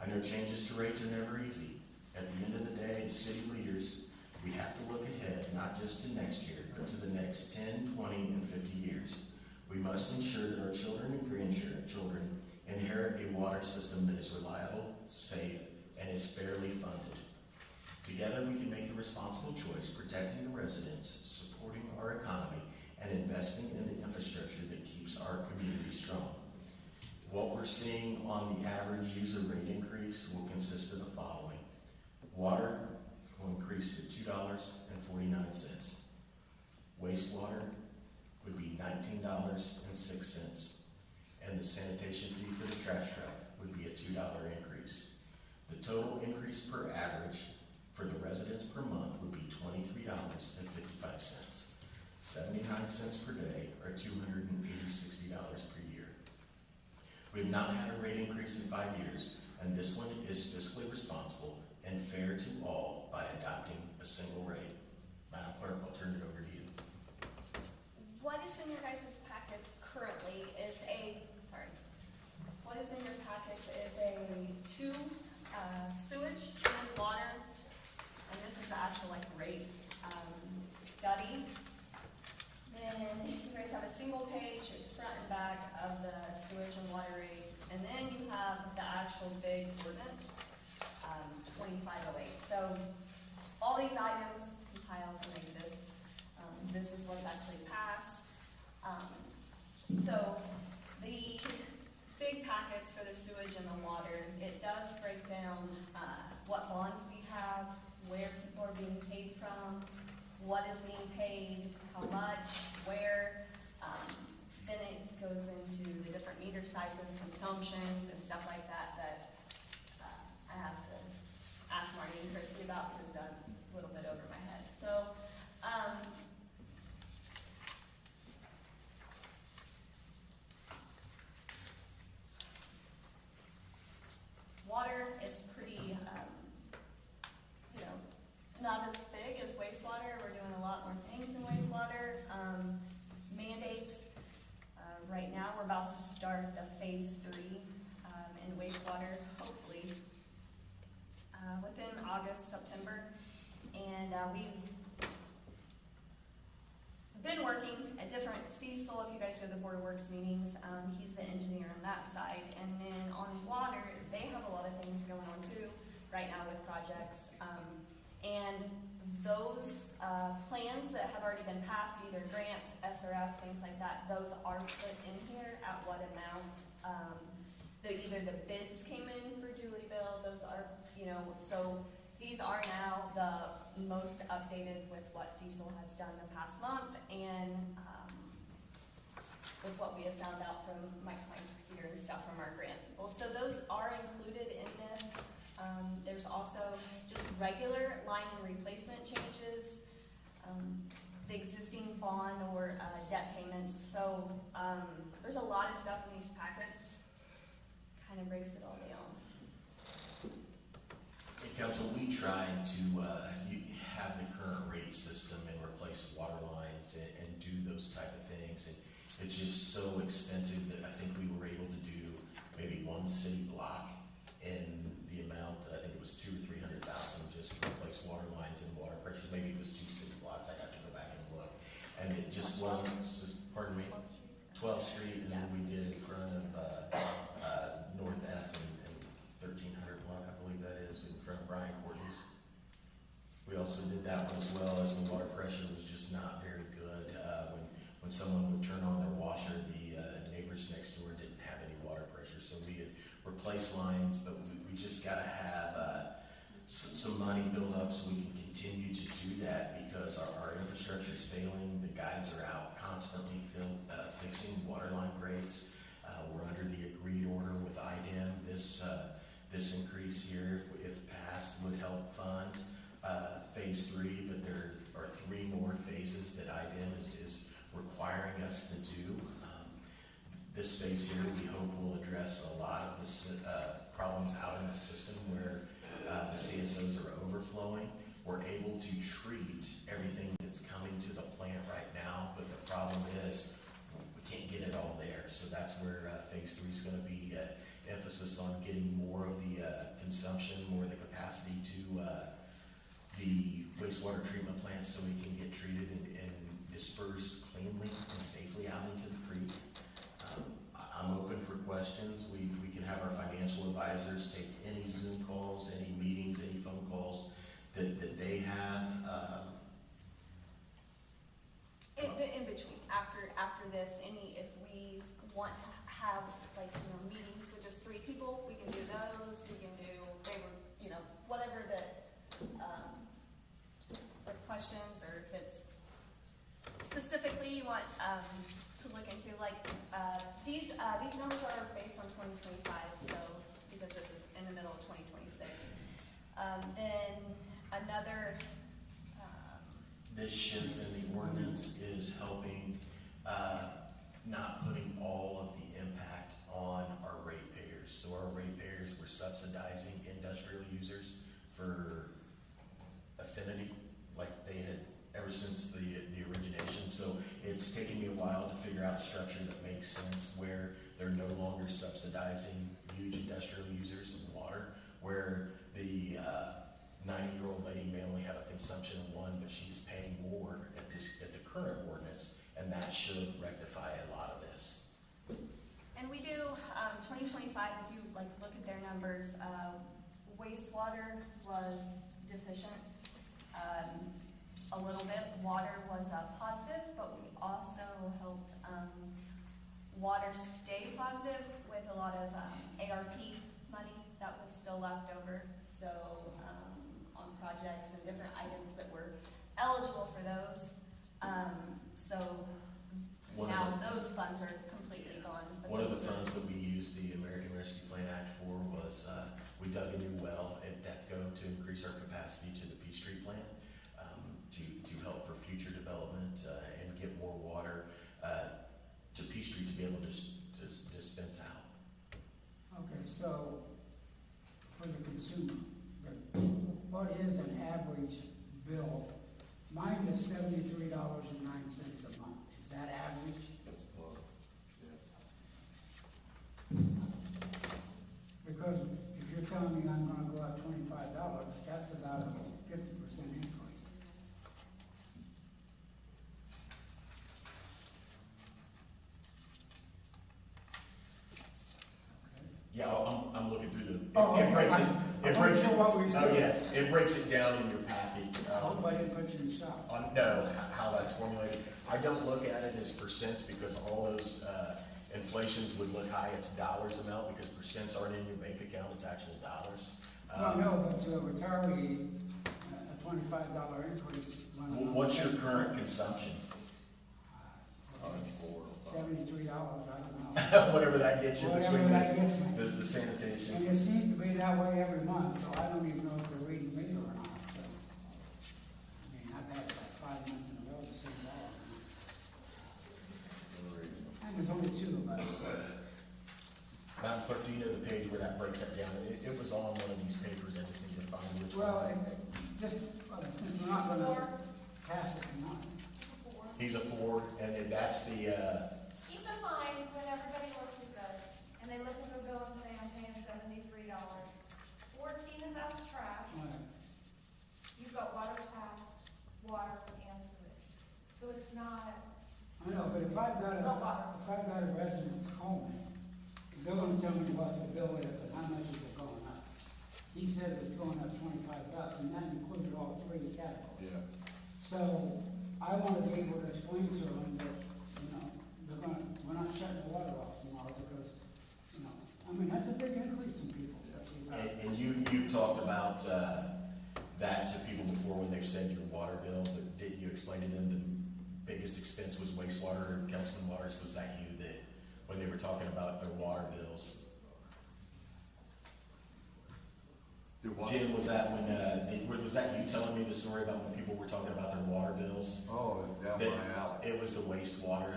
I know changes to rates are never easy. At the end of the day, as city leaders, we have to look ahead, not just to next year, but to the next 10, 20, and 50 years. We must ensure that our children and grandchildren inherit a water system that is reliable, safe, and is fairly funded. Together, we can make the responsible choice, protecting the residents, supporting our economy, and investing in the infrastructure that keeps our community strong. What we're seeing on the average user rate increase will consist of the following. Water will increase to $2.49. Wastewater would be $19.06. And the sanitation fee for the trash truck would be a $2 increase. The total increase per average for the residents per month would be $23.55. 79 cents per day, or $260 per year. We have not had a rate increase in 5 years, and this one is fiscally responsible and fair to all by adopting a single rate. Madam Clerk, I'll turn it over to you. What is in your guys' packets currently is two sewage and water, and this is the actual rate study. Then you guys have a single page, it's front and back of the sewage and water rates, and then you have the actual big ordinance, 2508. So all these items compiled to make this. This is what's actually passed. So the big packets for the sewage and the water, it does break down what bonds we have, where people are being paid from, what is being paid, how much, where. Then it goes into the different meter sizes, consumptions, and stuff like that I have to ask Marty and Christy about because that's a little bit over my head. So, water is pretty, not as big as wastewater. We're doing a lot more things in wastewater. Mandates, right now we're about to start the phase 3 in wastewater, hopefully within August, September. And we've been working at different Cecil, if you guys go to the Board of Works meetings, he's the engineer on that side. And then on water, they have a lot of things going on too right now with projects. And those plans that have already been passed, either grants, SRF, things like that, those are put in here at what amount. Either the bids came in for Dooleyville, those are, so these are now the most updated with what Cecil has done the past month and with what we have found out from Mike Klein and stuff from our grant people. So those are included in this. There's also just regular line and replacement changes, the existing bond or debt payments. So there's a lot of stuff in these packets. Kind of breaks it all down. Hey, Council, we tried to have the current rate system and replace water lines and do those type of things. And it's just so expensive that I think we were able to do maybe one city block in the amount, I think it was $200,000 or $300,000 just to replace water lines and water pressures. Maybe it was 2 city blocks. I'd have to go back and look. And it just wasn't, pardon me? 12th Street, and then we did in front of North F and 1300 block, I believe that is, in front of Brian Courtney's. We also did that one as well, as the water pressure was just not very good. When someone would turn on their washer, the neighbors next door didn't have any water pressure, so we had replaced lines, but we just gotta have some money built up so we can continue to do that because our infrastructure is failing. The guys are out constantly fixing water line breaks. We're under the agreed order with IDEM. This increase here, if passed, would help fund phase 3, but there are 3 more phases that IDEM is requiring us to do. This phase here, we hope will address a lot of the problems out in the system where the CSOs are overflowing. We're able to treat everything that's coming to the plant right now, but the problem is we can't get it all there. So that's where phase 3 is going to be emphasis on getting more of the the wastewater treatment plant so it can get treated and dispersed cleanly and safely out into the creek. I'm open for questions. We can have our financial advisors take any Zoom calls, any meetings, any phone calls that they have. The in-between, after this, if we want to have, like, meetings with just 3 people, we can do those, we can do, whatever with questions, or if it's specifically you want, to look into, like, these numbers are based on 2025, so, because this is in the middle of 2026. Then another, This shift in the ordinance is helping, not putting all of the impact on our ratepayers. So our ratepayers were subsidizing industrial users for affinity, like they had ever since the origination. So it's taken me a while to figure out a structure that makes sense where they're no longer subsidizing huge industrial users of water, where the 90-year-old lady may only have a consumption of 1, but she's paying more at the current ordinance, and that should rectify a lot of this. and we do, 2025, if you look at their numbers, wastewater was deficient, a little bit. Water was positive, but we also helped, water stay positive with a lot of, ARP money that was still left over. So, on projects and different items that were eligible for those. So now those funds are completely gone. One of the funds that we used the American Rescue Plan Act for was, we dug a new well at DEPCO to increase our capacity to the Peach Street plant, to help for future development, and get more water, to Peach Street to be able to dispense out. Okay, so for the consumer, what is an average bill? Mine is $73.09 a month. Is that average? That's close, yeah. Because if you're telling me I'm gonna go up $25, that's about a 50% increase. Yeah, I'm looking through the, Oh, it breaks it, I'm not sure what we oh do. yeah, it breaks it down in your packet. Hope I didn't put you in shock. No, how that's formulated. I don't look at it as percents because all those, inflations would look high. It's dollars amount because percents aren't in your bank account, it's actual dollars. No, but to a retiree, a $25 increase. What's your current consumption? $73, I don't know. Whatever that gets you Whatever between that gets me. the sanitation. And it seems to be that way every month, so I don't even know if they're reading me or not, so. I mean, I've had like 5 months in a row the same law. And there's only 2 of us, so. Madam Clerk, do you know the page where that breaks that down? It was on one of these papers, I just need to find which one. Well, since we're not gonna pass it tonight. It's a 4. He's a 4, and then that's the, Keep in mind, when everybody looks at this, and they look at their bill and say, I'm paying $73, 14 of that's trash, you've got water tax, water, and sewage. So it's not, I know, but if I've got a resident that's calling, they're gonna tell me what the bill is and how much is it going up. He says it's going up $25, and that includes all 3 categories. Yeah. So, I wanna be able to explain to them that, we're not shutting the water off tomorrow because, I mean, that's a big increase in people. and you've talked about, that to people before when they've said your water bill, but did you explain to them the biggest expense was wastewater and Councilman Waters? Was that you that, when they were talking about their water bills? Jim, was that was that you telling me the story about when people were talking about their water bills? Oh, down That my alley. it was the wastewater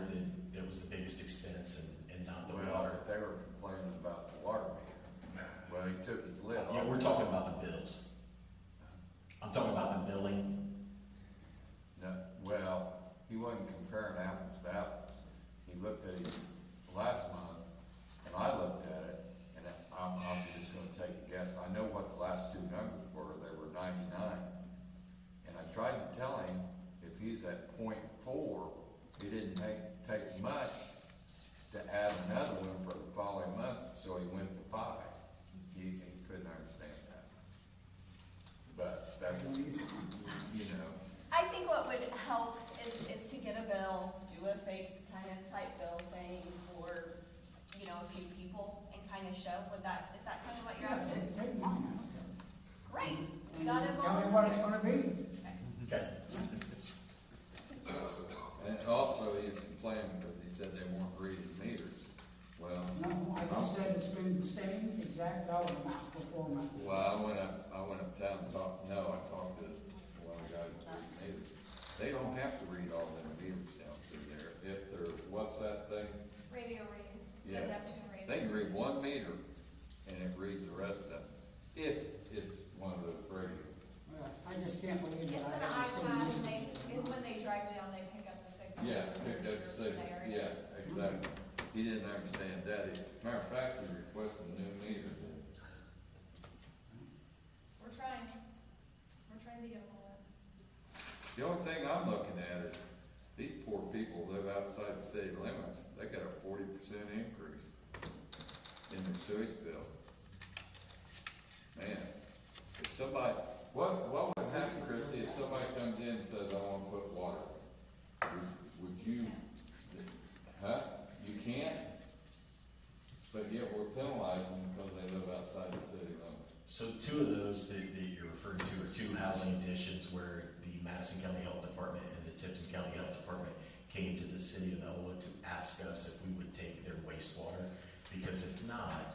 that was the biggest expense and not the Well, water. they were complaining about the water meter. Well, he took his lid off. Yeah, we're talking about the bills. I'm talking about the billing. No, well, he wasn't comparing apples to apples. He looked at his last month, and I looked at it, and I'm just gonna take a guess. I know what the last 2 numbers were. They were $90 help is to get a bill, do a fake kind of type bill thing for, you know, a few people and kind of show, is that kind of what you're Yeah, asking? take mine, I don't care. Great, And got it tell me what it's volunteer. gonna be. Okay. And also, he's complaining because he said they weren't reading meters. Well, No, I just said it's been the same exact dollar amount for 4 months. well, I went uptown and talked to one of the guys that read meters. They don't have to read all them meters down through there. If they're, what's that thing? Radio reading, Yeah. the Neptune reading. They can read one meter and it reads the rest of it, if it's one of those radios. Well, I just can't believe It's that an I haven't iPad, seen and this. when they drive down, they pick up the signals. Yeah, from picked up the meters in signal, the area. yeah, exactly. He didn't understand that. Matter of fact, he requested a new meter. We're trying to get them all in. The only thing I'm looking at is, these poor people live outside the city limits, they got a 40% increase in their sewage bill. Man, if somebody, what would happen, Christie, if somebody comes in and says, I wanna put water? Would you, huh? You can't? But yet we're penalizing them because they live outside the city limits. So two of those that you're referring to are two housing additions where the Madison County Health Department and the Tipton County Health Department came to the city of Elwood to ask us if we would take their wastewater. Because if not,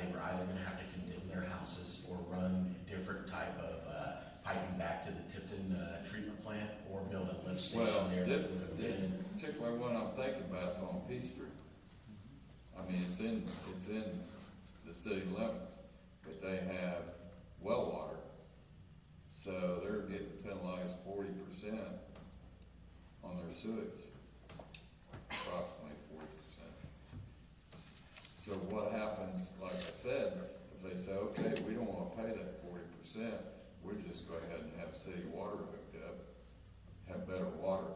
they were either gonna have to condemn their houses or run different type of, piping back to the Tipton, treatment plant or build a lift station Well, there. this that would have been- particular one I'm thinking about is on P Street. I mean, it's in the city limits, but they have well water, so they're getting penalized 40% on their sewage, approximately 40%. So what happens, like I said, if they say, okay, we don't wanna pay that 40%, we'll just go ahead and have city water hooked up, have better water,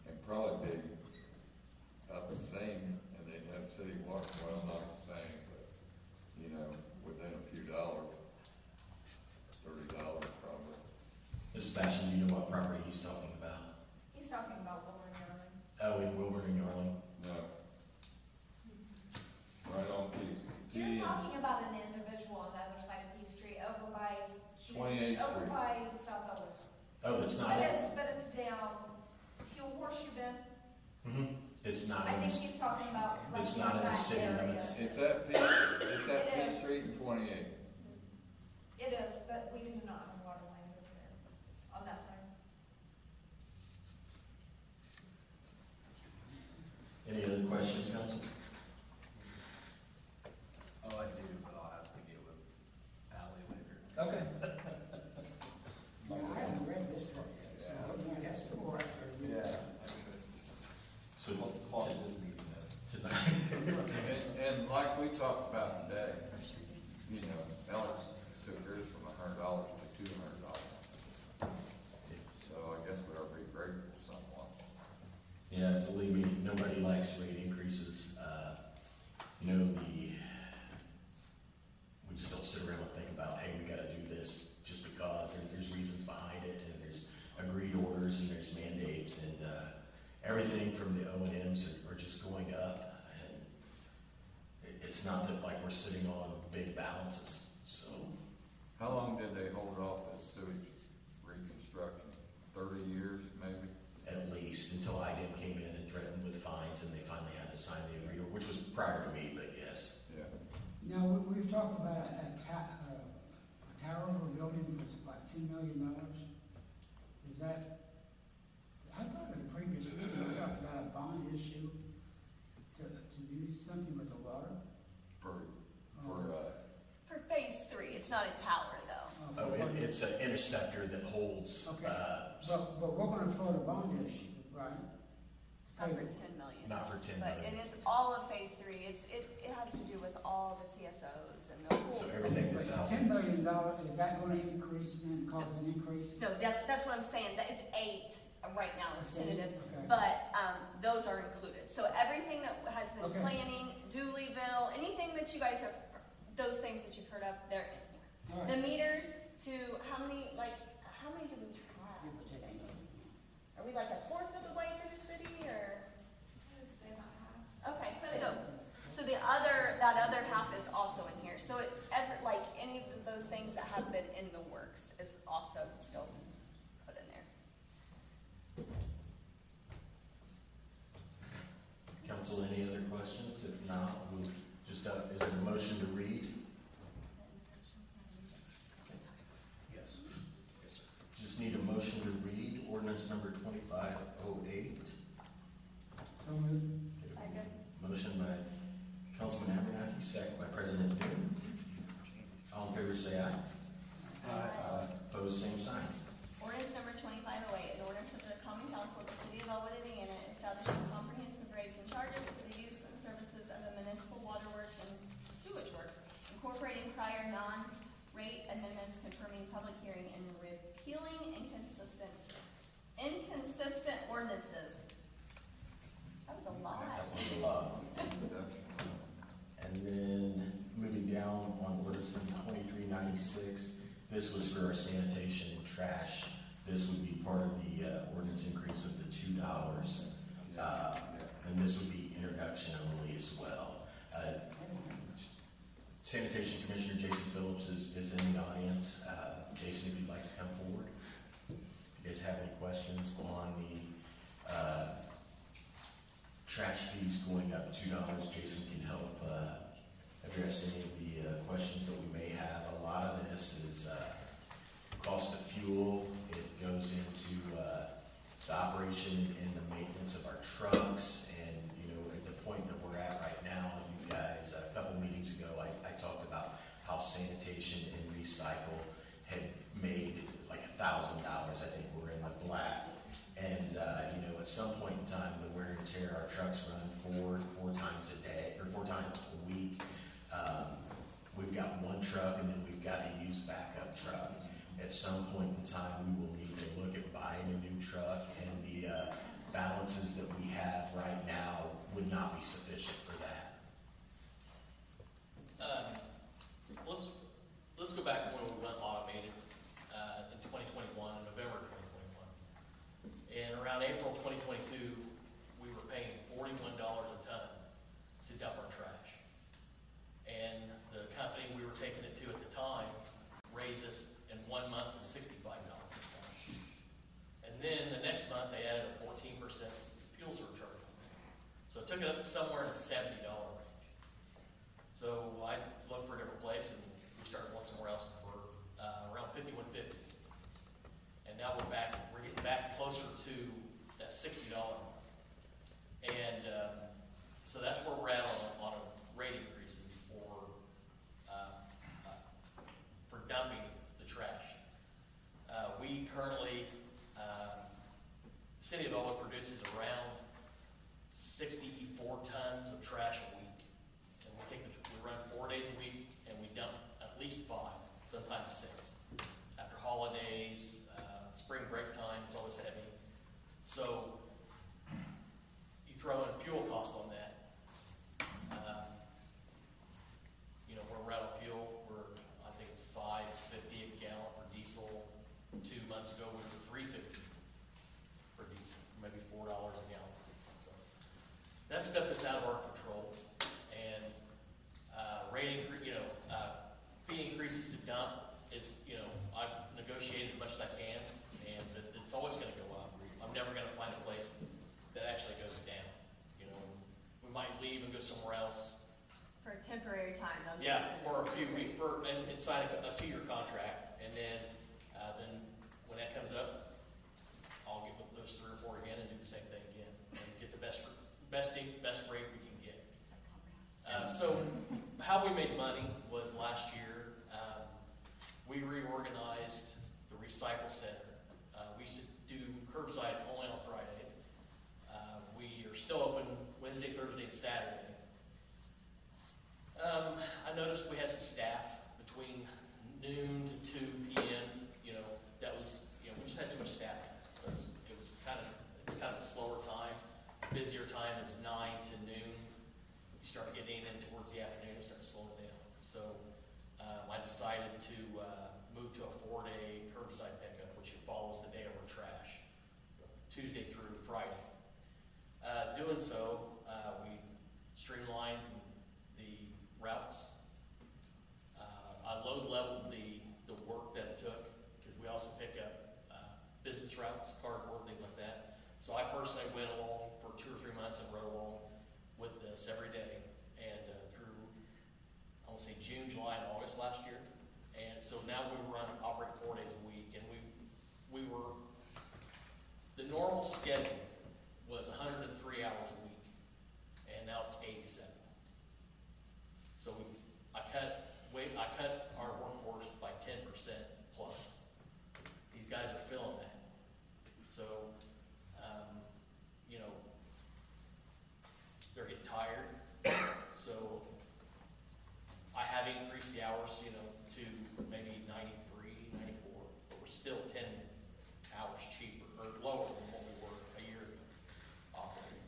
and probably be about the same, and they'd have city water, well, not the same, but, you know, within a few dollars, $30 probably. Mrs. Bastion, do you know what property he's talking about? He's talking about Wilbur Yarling. Oh, in Wilbur and Yarling? No. Right on P. You're talking about an individual on the other side of P Street, over by. 28th Street. Over by South Elwood. Oh, that's not But it? it's down, Horseshoe Bend. Mm-hmm. It's not I in think the, he's talking about. it's right not in the that city area. limits. It's at P It is. Street and 28. It is, but we do not have water lines over there, on that side. Any other questions, council? Oh, I do, but I'll have to get with Ally later. Okay. I haven't read this part yet, so we might have some more after. So, this meeting tonight. And like we talked about today, you know, Alex took hers from $100 to $200. So I guess we ought to be grateful somewhat. Yeah, believe me, nobody likes rate increases. You know, we just don't sit around and think about, hey, we gotta do this just because. There's reasons behind it, and there's agreed orders, and there's mandates, and, everything from the O&Ms are just going up. And it's not that like we're sitting on big balances, so. How long did they hold off this sewage reconstruction? 30 years, maybe? At least, until IDEM came in and threatened with fines, and they finally had to sign the agreement, which was prior to me, but yes. Yeah. Now, we've talked about a tower we're building for about $10 million. Is that, I thought in the previous meeting, we talked about a bond issue to do something with the water. For For phase 3, it's not a tower though. Oh, it's an interceptor that holds, Okay, but we're gonna float a bond issue, right? Not for 10 million. not for 10 But, million. and it's all of phase 3, it has to do with all the CSOs and the whole. So everything that's out. $10 million, is that gonna increase and cause an increase? No, that's what I'm saying, that it's 8 right now, it's Okay, tentative, okay. but, those are included. So everything that has been Okay. planning, Dooleyville, anything that you guys have, those things that you've heard of, they're in All here. right. The meters to, how many do we have today? Are we like a fourth of the way through the city, or? I would say about half. Okay, so that other half is also in here, so like any of those things that have been in the works is also still put in there. Council, any other questions? If not, we'll just, is it a motion to read? Yes. Yes, sir. Just need a motion to read ordinance number 2508. So moved. Second. Motion by Councilman Abernathy, second by President Dune. All in favor say aye. Aye. Opposed, same sign. Ordinance number 2508, an ordinance of the Common Council of the City of Elwood, Indiana, establishing comprehensive rates and charges for the use and services of the municipal waterworks and sewage works, incorporating prior non-rate amendments, confirming public hearing, and repealing inconsistent ordinances. That was a lot. That was a lot. And then moving down on ordinance number 2396, this was for our sanitation and trash. This would be part of the ordinance increase of the $2. And this would be introduction only as well. Sanitation Commissioner Jason Phillips is in the audience. Jason, if you'd like to come forward. If you guys have any questions on the trash fees going up $2, Jason can help address any of the questions that we may have. A lot of this is cost of fuel. It goes into the operation and the maintenance of our trucks. And, you know, at the point that we're at right now, you guys, a couple meetings ago, I talked about how sanitation and recycle had made like $1,000. I think we're in the black. And, you know, at some point in time, the wear and tear, our trucks run four times a day, or 4 times a week. We've got one truck, and then we've got a used backup truck. At some point in time, we will need to look at buying a new truck, and the balances that we have right now would not be sufficient for that. Let's go back to when we went automated in 2021, November 2021. And around April 2022, we were paying $41 a ton to dump our trash. And the company we were taking it to at the time raised us in 1 month to $65 a ton. And then the next month, they added a 14% fuel surcharge. So it took it up to somewhere in the $70 range. So I looked for a different place, and we started one somewhere else for around $51.50. And now we're getting back closer to that $60 mark. And so that's where we're at on rate increases for dumping the trash. We currently, the City of Elwood produces around 64 tons of trash a week. And we run 4 days a week, and we dump at least 5, sometimes 6. After holidays, spring break time, it's always heavy. So you throw in fuel cost on that. You know, we're out of fuel. I think it's $5.50 a gallon for diesel. 2 months ago, we were $3.50 for diesel, maybe $4 a gallon for diesel. So that's stuff that's out of our control. And fee increases to dump is, you know, I've negotiated as much as I can, and it's always going to go up. I'm never going to find a place that actually goes down. You know, we might leave and go somewhere else. For a temporary time, though. Yeah, for a few weeks, and sign a 2-year contract, and then when that comes up, I'll get with those 3 or 4 again and do the same thing again, and get the best rate we can get. So how we made money was last year, we reorganized the recycle center. We used to do curbside only on Fridays. We are still open Wednesday, Thursday, and Saturday. I noticed we had some staff between noon to 2 p.m. You know, that was, you know, we just had too much staff. It's kind of a slower time. Busier time is 9 to noon. You start getting in towards the afternoon and start slowing down. So I decided to move to a 4-day curbside pickup, which follows the day of our trash. So Tuesday through Friday. Doing so, we streamlined the routes. I load leveled the work that it took, because we also pick up business routes, cardboard, things like that. So I personally went along for 2 or 3 months and rode along with this every day, and through, I want to say June, July, and August last year. And so now we operate 4 days a week, and the normal schedule was 103 hours a week, and now it's 87. So I cut our workforce by 10% plus. These guys are feeling that. So, you know, they're getting tired. So I have increased the hours, you know, to maybe 93, 94, but we're still 10 hours cheaper, or lower than what we were a year ago operating.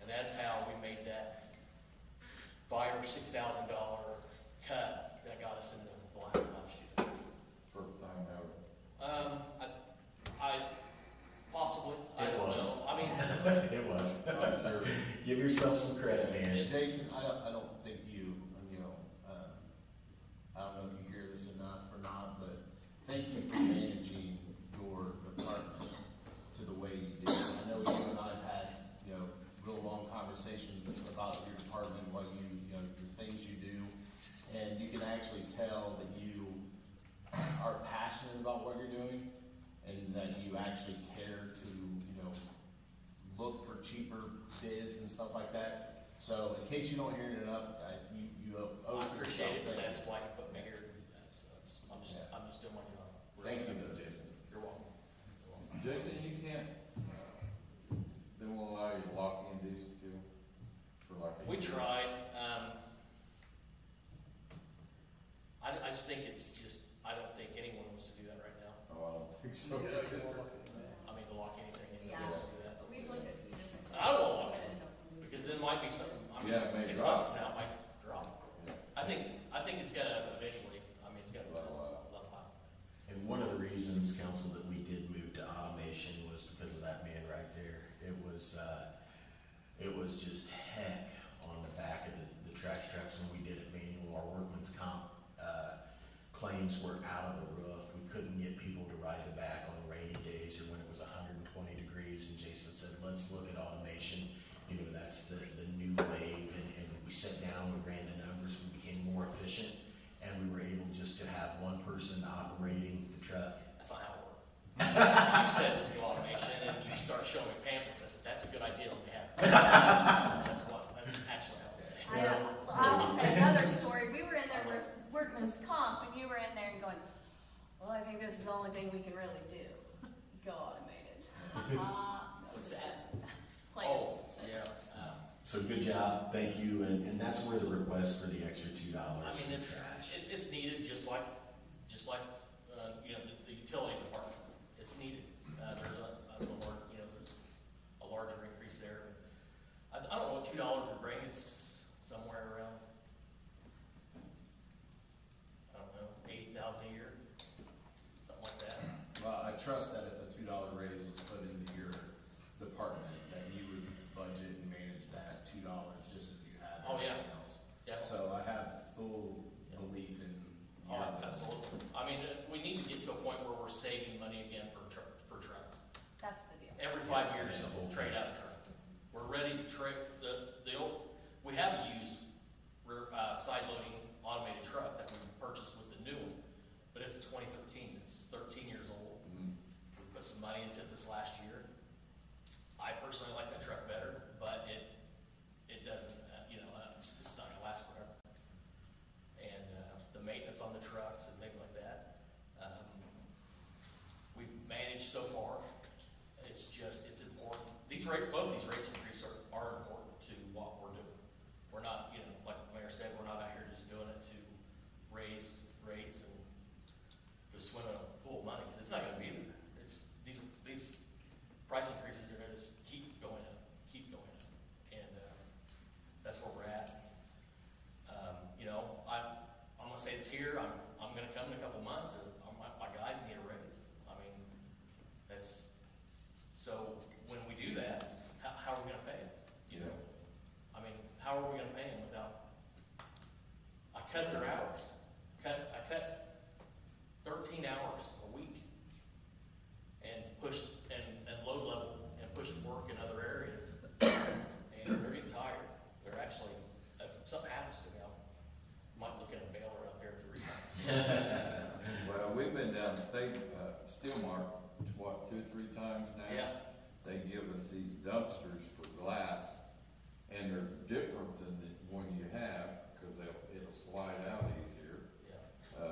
And that's how we made that $5,000 or $6,000 cut that got us into the black last year. Perfect time ever. I possibly, I don't know. I mean, It was. Give yourself some credit, man. Jason, I don't think you know, I don't know if you hear this enough or not, but thank you for managing your department to the way you did. I know you and I have had, you know, real long conversations about your department, what you know, the things you do, and you can actually tell that you are passionate about what you're doing, and that you actually care to, you know, look for cheaper bids and stuff like that. So in case you don't hear it enough, you owe I it to appreciate it, but yourself. that's why you put me here to do that. So I'm just doing my job. Thank you though, Jason. You're welcome. Jason, you can't, they won't allow you to lock in diesel fuel for like a We year? tried. I just think it's just, I don't think anyone wants to do that right now. Oh, I don't think so. I mean, to lock anything in, Yeah. wants to do that. We've looked at a few different. I don't want to lock it, because then it might be something, I mean, Yeah, it may 6 drop. months from now, it might drop. I think it's gonna eventually, I mean, it's gonna level out. And one of the reasons, council, that we did move to automation was because of that man right there. It was just heck on the back of the trash trucks when we did it manual. Our workman's comp, claims were out of the roof. We couldn't get people to ride the back on rainy days or when it was 120 degrees. And Jason said, let's look at automation. You know, that's the new wave. And we sat down, we ran the numbers, we became more efficient. And we were able just to have one person operating the truck. That's not how it works. You said let's do automation, and you start showing me pamphlets. I said, that's a good idea, let me have it. That's actually how it works. I'll say another story. We were in there with workman's comp, and you were in there and going, well, I think this is the only thing we can really do. Go automated. What's that? Plan. Oh, yeah. So good job, thank you, and that's where the request for the extra $2 I mean, in it's trash. needed, just like, you know, the utility department. It's needed. There's a larger increase there. I don't know what $2 would bring. It's somewhere around, I don't know, 80,000 a year, something like that. Well, I trust that if a $2 raise was put into your department, that you would budget and manage that $2 just as you had Oh, yeah. everything else. Yeah. So I have full belief in Oh, your absolutely. I mean, we need to get to a point where we're saving money again for trucks. That's the deal. Every 5 years, we'll trade out a truck. We're ready to trade, the old, we have a used rear, side loading automated truck that we purchased with the new one, but it's a 2013, it's 13 years old. We put some money into this last year. I personally like that truck better, but it doesn't, it's not gonna last forever. And, the maintenance on the trucks and things like that, we've managed so far. It's important. Both these rates increases are important to what we're doing. We're not, like the mayor said, we're not out here just doing it to raise rates and just swim in a pool of money, 'cause it's not gonna be there. These price increases are gonna just keep going up. And, that's where we're at. I'm gonna say this here, I'm gonna come in a couple months and my guys need a raise. I mean, so when downstate, Steel Mart, what, 2 or 3 times now? Yeah. They give us these dumpsters for glass, and they're different than the one you have, because it'll slide out easier. Yeah.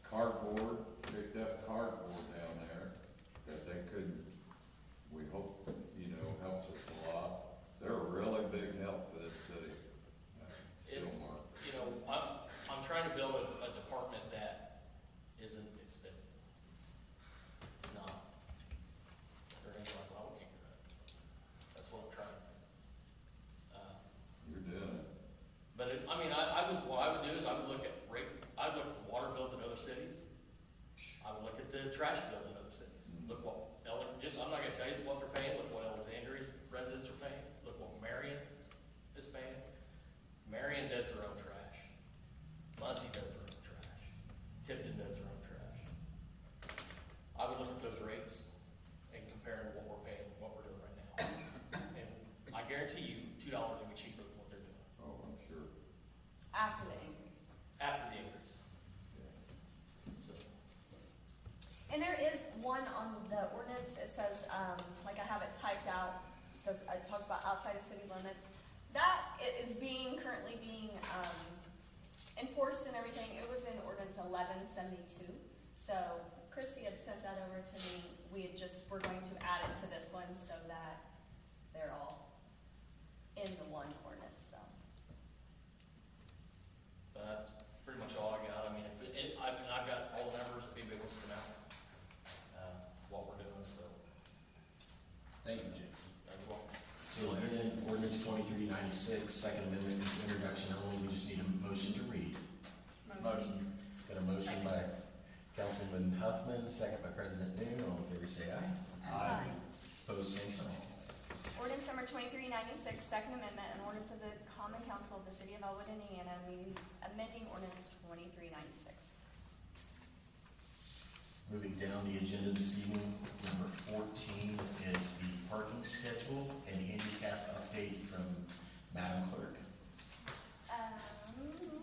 Cardboard, picked up cardboard down there, that they couldn't, we hope, helps us a lot. They're a really big help to this city, Steel Mart. I'm trying to build a department that isn't expensive. It's not. They're gonna be like, well, we can't do that. That's what I'm trying to do. You're doing it. But what I would do is I would look at the water bills in other cities. I would look at the trash bills in other cities. Look what I'm not gonna tell you what they're paying, look what Alexandria's residents are paying, look what Marion is paying. Marion does their own trash. Muncie does their own trash. Tipton does their own trash. I would look at those rates and compare them to what we're paying, what we're doing right now. And I guarantee you, $2 will be cheaper than what they're doing. Oh, I'm sure. After the increase. After the increase. So, And there is one on the ordinance, it says, like I have it typed out, it talks about outside of city limits. That is currently being enforced and everything. It was in ordinance 1172. So Christy had sent that over to me. We're going to add it to this one so that they're all in the one ordinance, so. that's pretty much all I got. I've got all the numbers that people wants to come out, what we're doing, so. Thank you, Jim. That's what. So again, ordinance 2396, second amendment, introduction only, we just need a motion to read. Motion. Got a motion by Councilman Huffman, second by President Noon, all in favor say aye. Aye. Opposed, same sign. Ordinance number 2396, second amendment, an ordinance of the Common Council of the City of Elwood, Indiana, amending ordinance 2396. Moving down the agenda this evening, number 14 is the parking schedule and handicap update from Madam Clerk.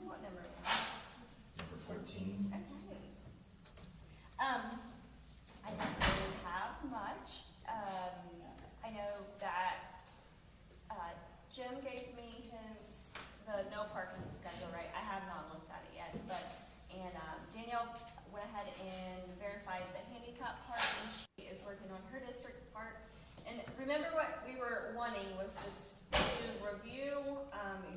What number? Number 14. Okay. I don't really have much. I know that, Jim gave me the no parking schedule, right? I have not looked at it yet, and Danielle went ahead and verified the handicap part, and she is working on her district part. And remember what we were wanting was just to review,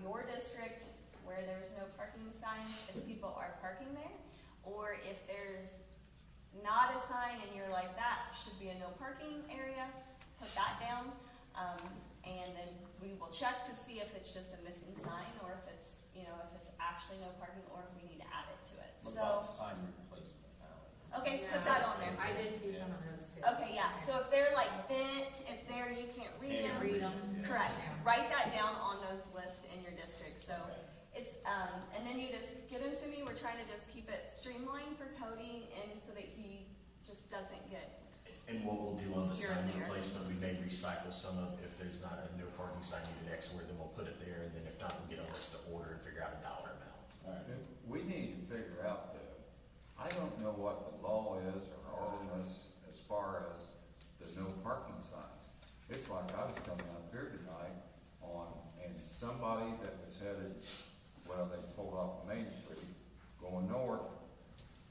your district where there's no parking signs, if people are parking there, or if there's not a sign and you're like, that should be a no parking area, put that down. And then we will check to see if it's just a missing sign, or if it's, if it's actually no parking, or if we need to add it to it. What So, about sign replacement? okay, put that on there. I did see some of those too. Okay, yeah, so if they're like bent, if you can't read them. Read them. Correct, write that down on those lists in your district, so it's, and then you just give them to me, we're trying to just keep it streamlined for Cody, and so that he just doesn't get. And what we'll do on the Here sign and there. replacement, we may recycle some of, if there's not a no parking sign needed elsewhere, then we'll put it there, and then if not, we'll get a list of order and figure out a dollar amount. We need to figure out though, I don't know what the law is or ordinance as far as the no parking signs. It's like I was coming up here tonight and somebody that was headed, they pulled off Main Street going north,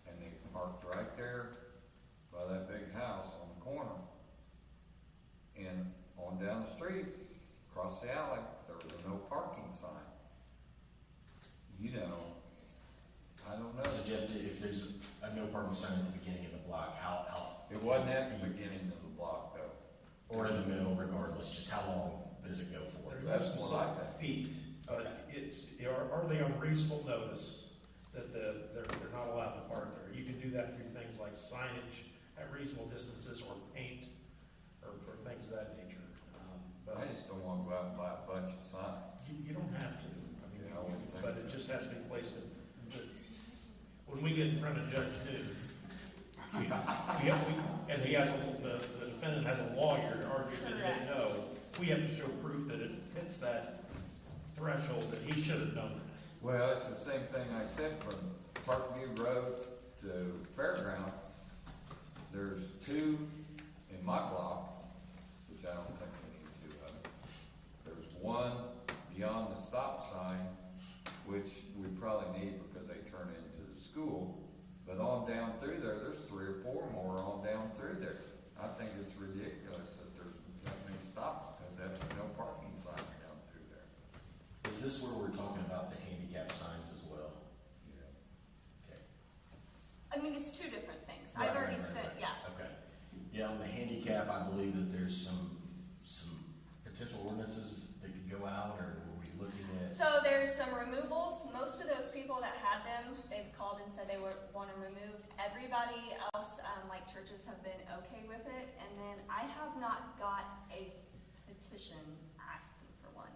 and they parked right there by that big house on the corner. And on down the street, across the alley, there was a no parking sign. I don't know. So Jeff, if there's a no parking sign at the beginning of the block, how? It wasn't at the beginning of the block though. Or in the middle, regardless, just how long does it go for? There's no specific feet, but are they on reasonable notice that they're not allowed to park there? You can do that through things like signage at reasonable distances, or paint, or things of that nature. I just don't want to go out and buy a bunch of signs. You don't have to, but it just has to be placed in. When we get in front of Judge New, and the defendant has a lawyer to argue that he didn't know, we have to show proof that it hits that threshold that he should have known that. Well, it's the same thing I said from Parkview Road to Fairground. down through there, there's 3 or 4 more on down through there. I think it's ridiculous that there's that many stop, because there's no parking signs down through there. Is this where we're talking about the handicap signs as well? Yeah. Okay. I mean, it's two different things. Right, I've already right, said, right. yeah. Okay. Yeah, on the handicap, I believe that there's some potential ordinances that could go out, or were we looking at? So there's some removals. Most of those people that had them, they've called and said they want them removed. Everybody else, like churches, have been okay with it. And then I have not got a petition asking for one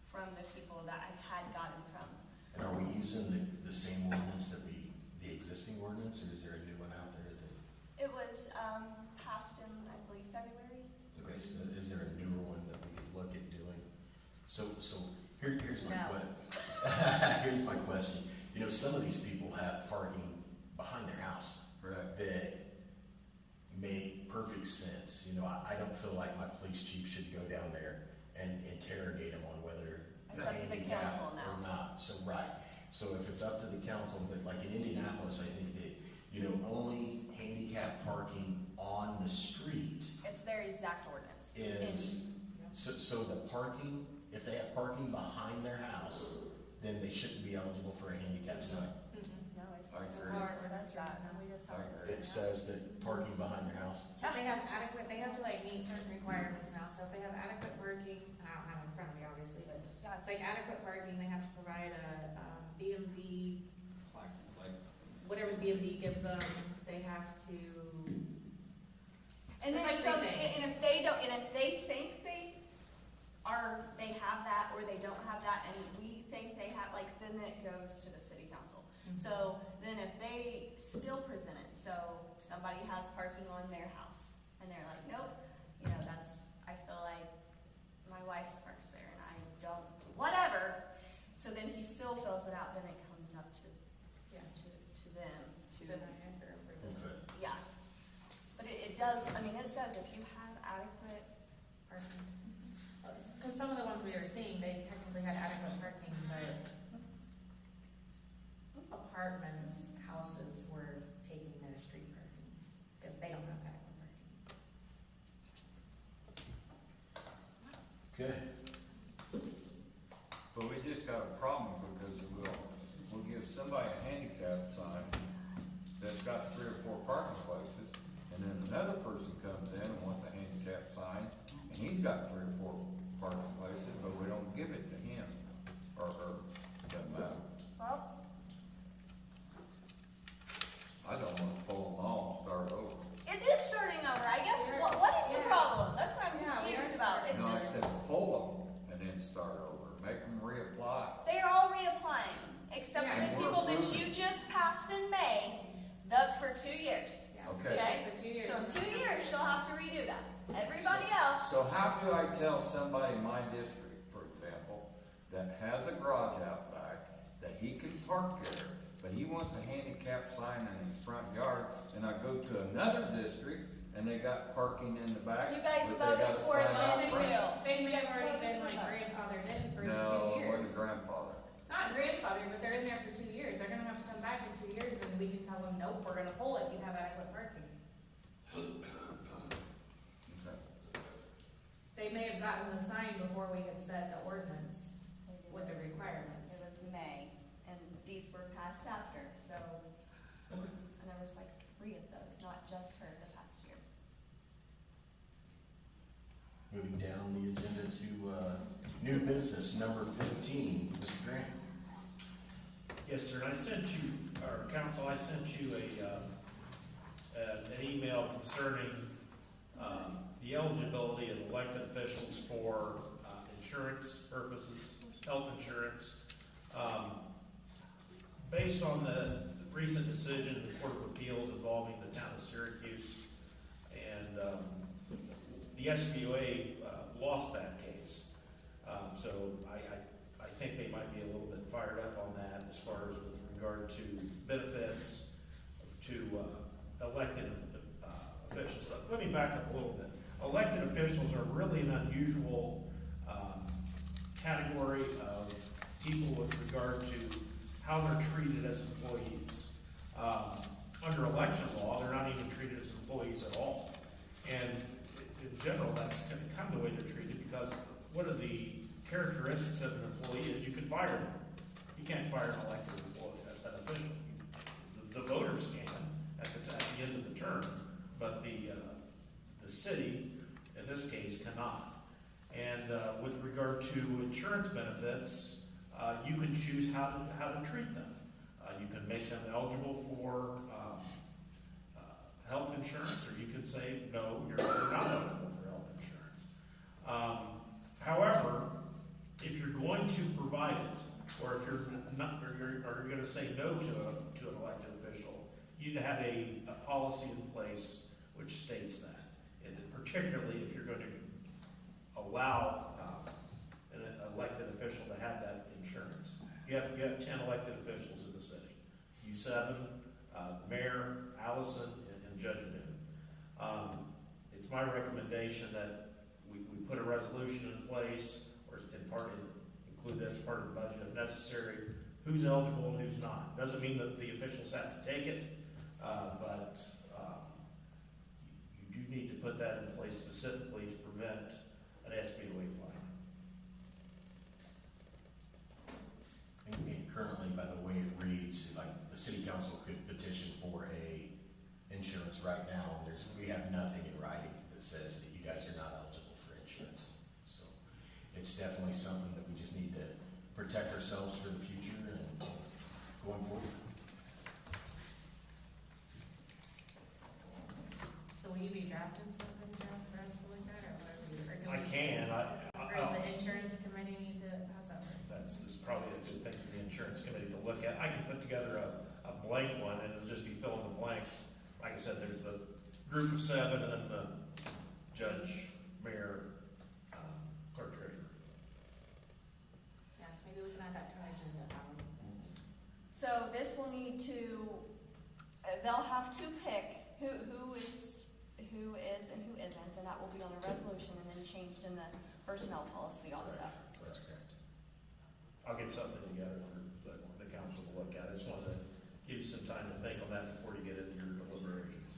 from the people that I had gotten from. And are we using the same ordinance that the existing ordinance, or is there a new one out there that? It was passed in, I believe, February. Okay, so is there a newer one that we could look at doing? So here's my No. here's my question. You know, some of these people have parking behind their house. Right. That make perfect sense. You know, I don't feel like my police chief should go down there and interrogate them on whether It's up to the handicap council now. or not. So, right. So if it's up to the council, but like in Indianapolis, I think that, you know, only handicap parking on the street It's their exact ordinance. is, so the parking, if they have parking behind their house, then they shouldn't be eligible for a handicap sign. No, it I says, agree. it says that, and we just have to say It says that parking behind their house. They have adequate, they have to like meet certain requirements now, so if they have adequate parking, and I don't have it in front of me obviously, but Yeah. it's like adequate parking, they have to provide a, BMV, Like, whatever the BMV gives them, they have to, And then It's like some, three things. and if they don't, and if they think they have that, or they don't have that, and we think they have, like, then it goes to the city council. So then if they still present it, so somebody has parking on their house, and they're like, nope, you know, that's, I feel like my wife's parks there, and I don't, whatever. So then he still fills it out, then it comes up to, to them, to. Okay. Yeah, but it does, I mean, it says if you have adequate parking. Cause some of the ones we were seeing, they technically had adequate parking, but apartments, houses were taking their street parking, cause they don't have adequate parking. Okay. but we just got a problem because we'll give somebody a handicap sign that's got 3 or 4 parking places, and then another person comes in and wants a handicap sign, and he's got 3 or 4 parking places, but we don't give it to him, or her, doesn't matter. Well, I don't wanna pull them all and start over. it is starting over, I guess, what is the problem? That's what I'm confused about. If No, I this- said pull them and then start over, make them reapply. They're all reapplying, except for Yeah. the people that you just passed in May, that's for 2 years. Okay. For 2 years. So in 2 years, she'll have to redo that. Everybody else, So how do I tell somebody in my district, for example, that has a garage out back, that he can park there, but he wants a handicap sign in his front yard, and I go to another district, and they got parking in the back, you guys but they got voted a for it sign out in front? too. They may have already been like grandfathered in for 2 No, years. what a grandfather. Not grandfathered, but they're in there for 2 years, they're gonna have to come back in 2 years, and we can tell them, nope, we're gonna pull it, you have adequate parking. Okay. They may have gotten the sign before we had set the ordinance with the requirements. It was May, and these were passed after, so, and there was like 3 of those, not just her the past year. Moving down the agenda to new business, number 15, Mr. Grant. Yes, sir, and I sent you, or council, I sent you an email concerning the eligibility of elected officials for insurance purposes, health insurance. Based on the recent decision of the Court of Appeals involving the town of Syracuse, and the SBOA lost that case. So I think they might be a little bit fired up on that as far as with regard to benefits to elected officials. Let me back up a little bit. Elected officials are really an unusual category of people with regard to how they're treated as employees. Under elected general, that's kind of the way they're treated, because one of the characteristics of an employee is you can fire them. You can't fire an elected employee, an official. The voters can at the end of the term, but the city, in this case, cannot. And with regard to insurance benefits, you can choose how to treat them. You can make them eligible for health insurance, or you can say, no, you're not eligible for health insurance. However, if you're going to provide it, or if you're not, or you're going to say no to an elected official, you have a policy in place which states that. And particularly if you're going to allow an elected official to have that insurance. You have 10 elected officials in the city. You 7, Mayor, Allison, and Judge Newman. It's my recommendation that we put a resolution in place, or include that as part of the budget if necessary, who's eligible and who's not. Doesn't mean that the officials have to take it, but you do need to put that in place specifically to prevent an SBOA fine. And currently, by the way it reads, like the city council could petition for a insurance right now, and we have nothing in writing that says that you guys are not eligible for insurance. So it's definitely something that we just need to protect ourselves for the future and going forward. So will you be drafting something, Jeff, for us to look at, or what? I can. Or does the insurance committee need to, how's that work? That's probably a good thing for the insurance committee to look at. I can put together a blank one, and it'll just be fill in the blanks. Like I said, there's the group of 7, and then the judge, mayor, clerk treasurer. Yeah, maybe we can add that to our agenda. So this will need to, they'll have to pick who is and who isn't, and that will be on a resolution and then changed in the personnel policy also. That's correct. I'll get something together for the council to look at. I just wanted to give you some time to think on that before you get into your deliberations.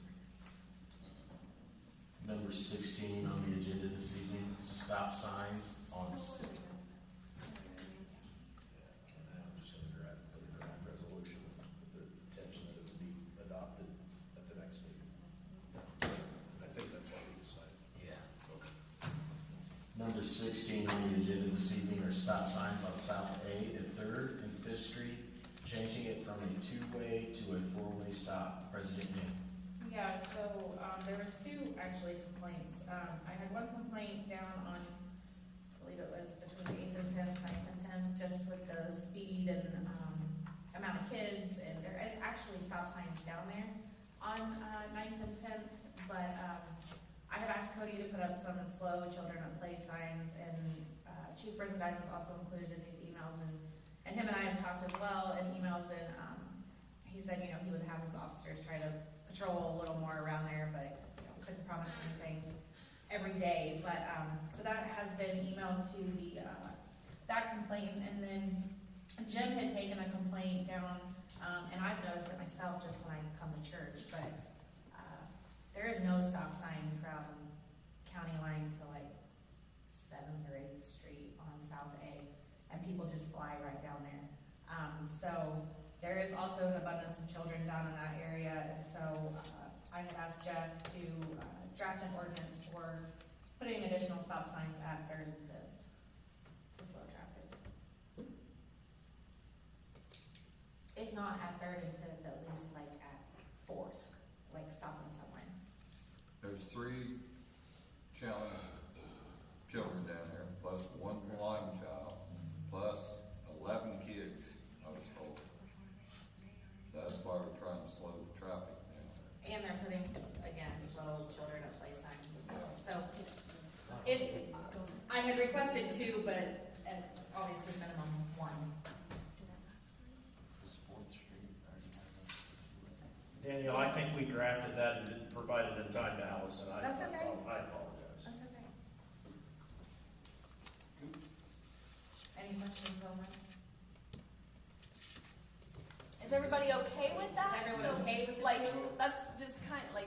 Number 16 on the agenda this evening, stop signs on. I'm just going to put a draft resolution with the intention that it would be adopted at the next meeting. I think that's what we decided. Yeah. Okay. Number 16 on the agenda this evening are stop signs on South A at 3rd and 5th Street, changing it from a 2-way to a 4-way stop. President Ning. Yeah, so, there was 2 actually complaints. I had one complaint down on, I believe it was between 8th and 10th, 9th and 10th, just with the speed and, amount of kids, and there is actually stop signs down there on, 9th and 10th, but, I have asked Cody to put up some slow children at play signs, and, Chief Brizendine was also included in these emails, and him and I have talked as well in emails, and, he said, he would have his officers try to patrol a little more around there, but, couldn't promise anything every day, but, so that has been emailed to the, that complaint, and then Jim had taken a complaint down, and I've noticed it myself just when I come to church, but, there is no stop sign from county line to like 7th or 8th Street on South A, and people just fly right down there. So there is also an abundance of children down in that area, and so I had asked Jeff to draft an ordinance for putting additional stop signs at 3rd and 5th to slow traffic. If not at 3rd and 5th, at least like at 4th, like stopping somewhere. There's 3 challenged children down there, plus 1 blind child, plus 11 kids, I was told. That's why we're trying to slow the traffic down. And they're putting, again, slow children at play signs as well. So, if, I had requested 2, but obviously minimum 1. Daniel, I think we drafted that and didn't provide it in time to Allison. That's okay. I apologize. That's okay. Any questions on that? Is everybody okay with that? Is everyone So, okay with the like, 2? that's just kind of,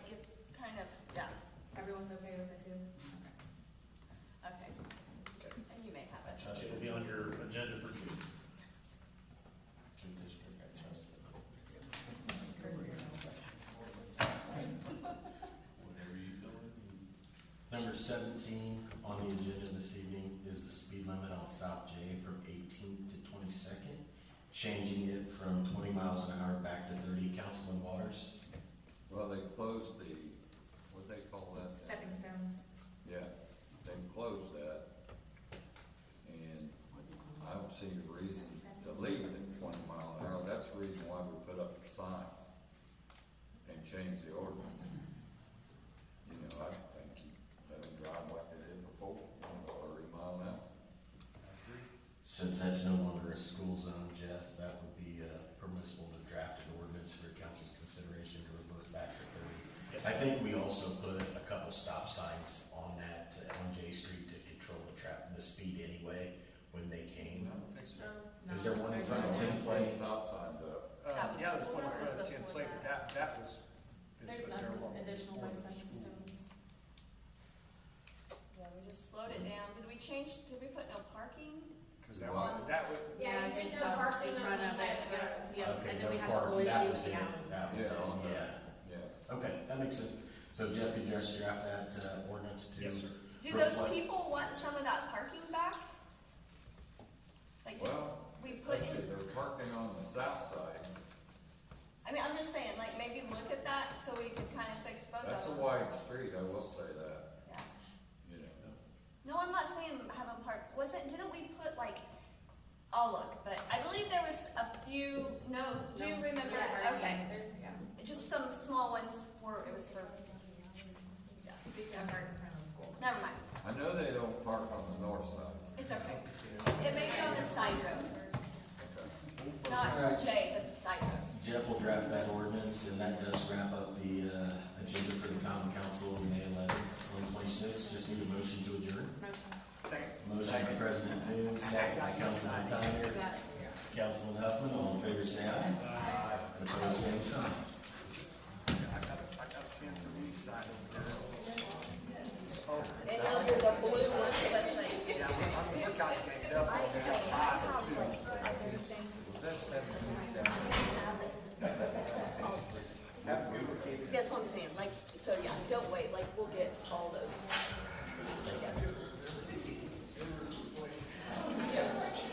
yeah. Everyone's okay with it too? Okay. It'll be on your agenda for June. Number 17 on the agenda this evening is the speed limit on South J from 18th to 22nd, changing it from 20 miles an hour back to 30. Councilman Waters? Well, they closed the, what they call that? Stepping stones. Yeah, they closed that. And I don't see a reason to leave it at 20 mile an hour. That's the reason why we put up the signs and change the ordinance. You know, I think you let them drive like they did before, 30 mile an hour. Since that's no longer a school zone, Jeff, that would be permissible to draft an ordinance for council's consideration to revert back to 30. I think we also put a couple stop signs on that, on J Street to control the speed anyway when they came. I don't think so. Is there one in front of Tin Plate? Stop signs up. Yeah, there's one in front of 10 plate, but that was. There's nothing additional by stepping stones. Yeah, we just slowed it down. Did we put no parking? Cause that would. Yeah, I think so, parking in on front the of side it, of the road. yeah, Okay, and then no we had the parking. whole That issue, was it. yeah. That was it, on the- yeah. Yeah. Okay, that makes sense. So Jeff, could you just draft that ordinance to? Yes, sir. Do those reflect- people want some of that parking back? Like, Well, we put, let's see, they're parking on the south side. I mean, I'm just saying, like, maybe look at that so we can kind of fix both of them. That's a wide street, I will say that, Yeah. you know. No, I'm not saying have them park, didn't we put like, I'll look, but I believe there was a few, do you remember? Yeah, Okay, There's, yeah. just some small ones it was for, yeah, Big one right in front of the school. never mind, I know they don't park on the north side. it's okay. It may be on the side road, Okay. not Alright. J, but the side road. Jeff will draft that ordinance, and that does wrap up the agenda for the common council of May 11th, 2026. Just need a motion to adjourn. Motion by President Boone, second by Councilman Tyner. You got it. Councilman Huffman, all in favor, say aye. And opposed, same sign. I got a pin from the east side over there. And under the blue one, let's see. Yeah, we're kind of ganged up, we got 5 and 2. Was that 17 down? That's what I'm saying, like, so yeah, don't wait, like, we'll get all those together.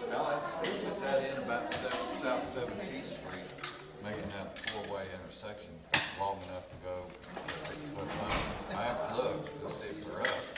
Well, I put that in about South 17th Street, making that four-way intersection long enough to go. I have to look to see if we're up.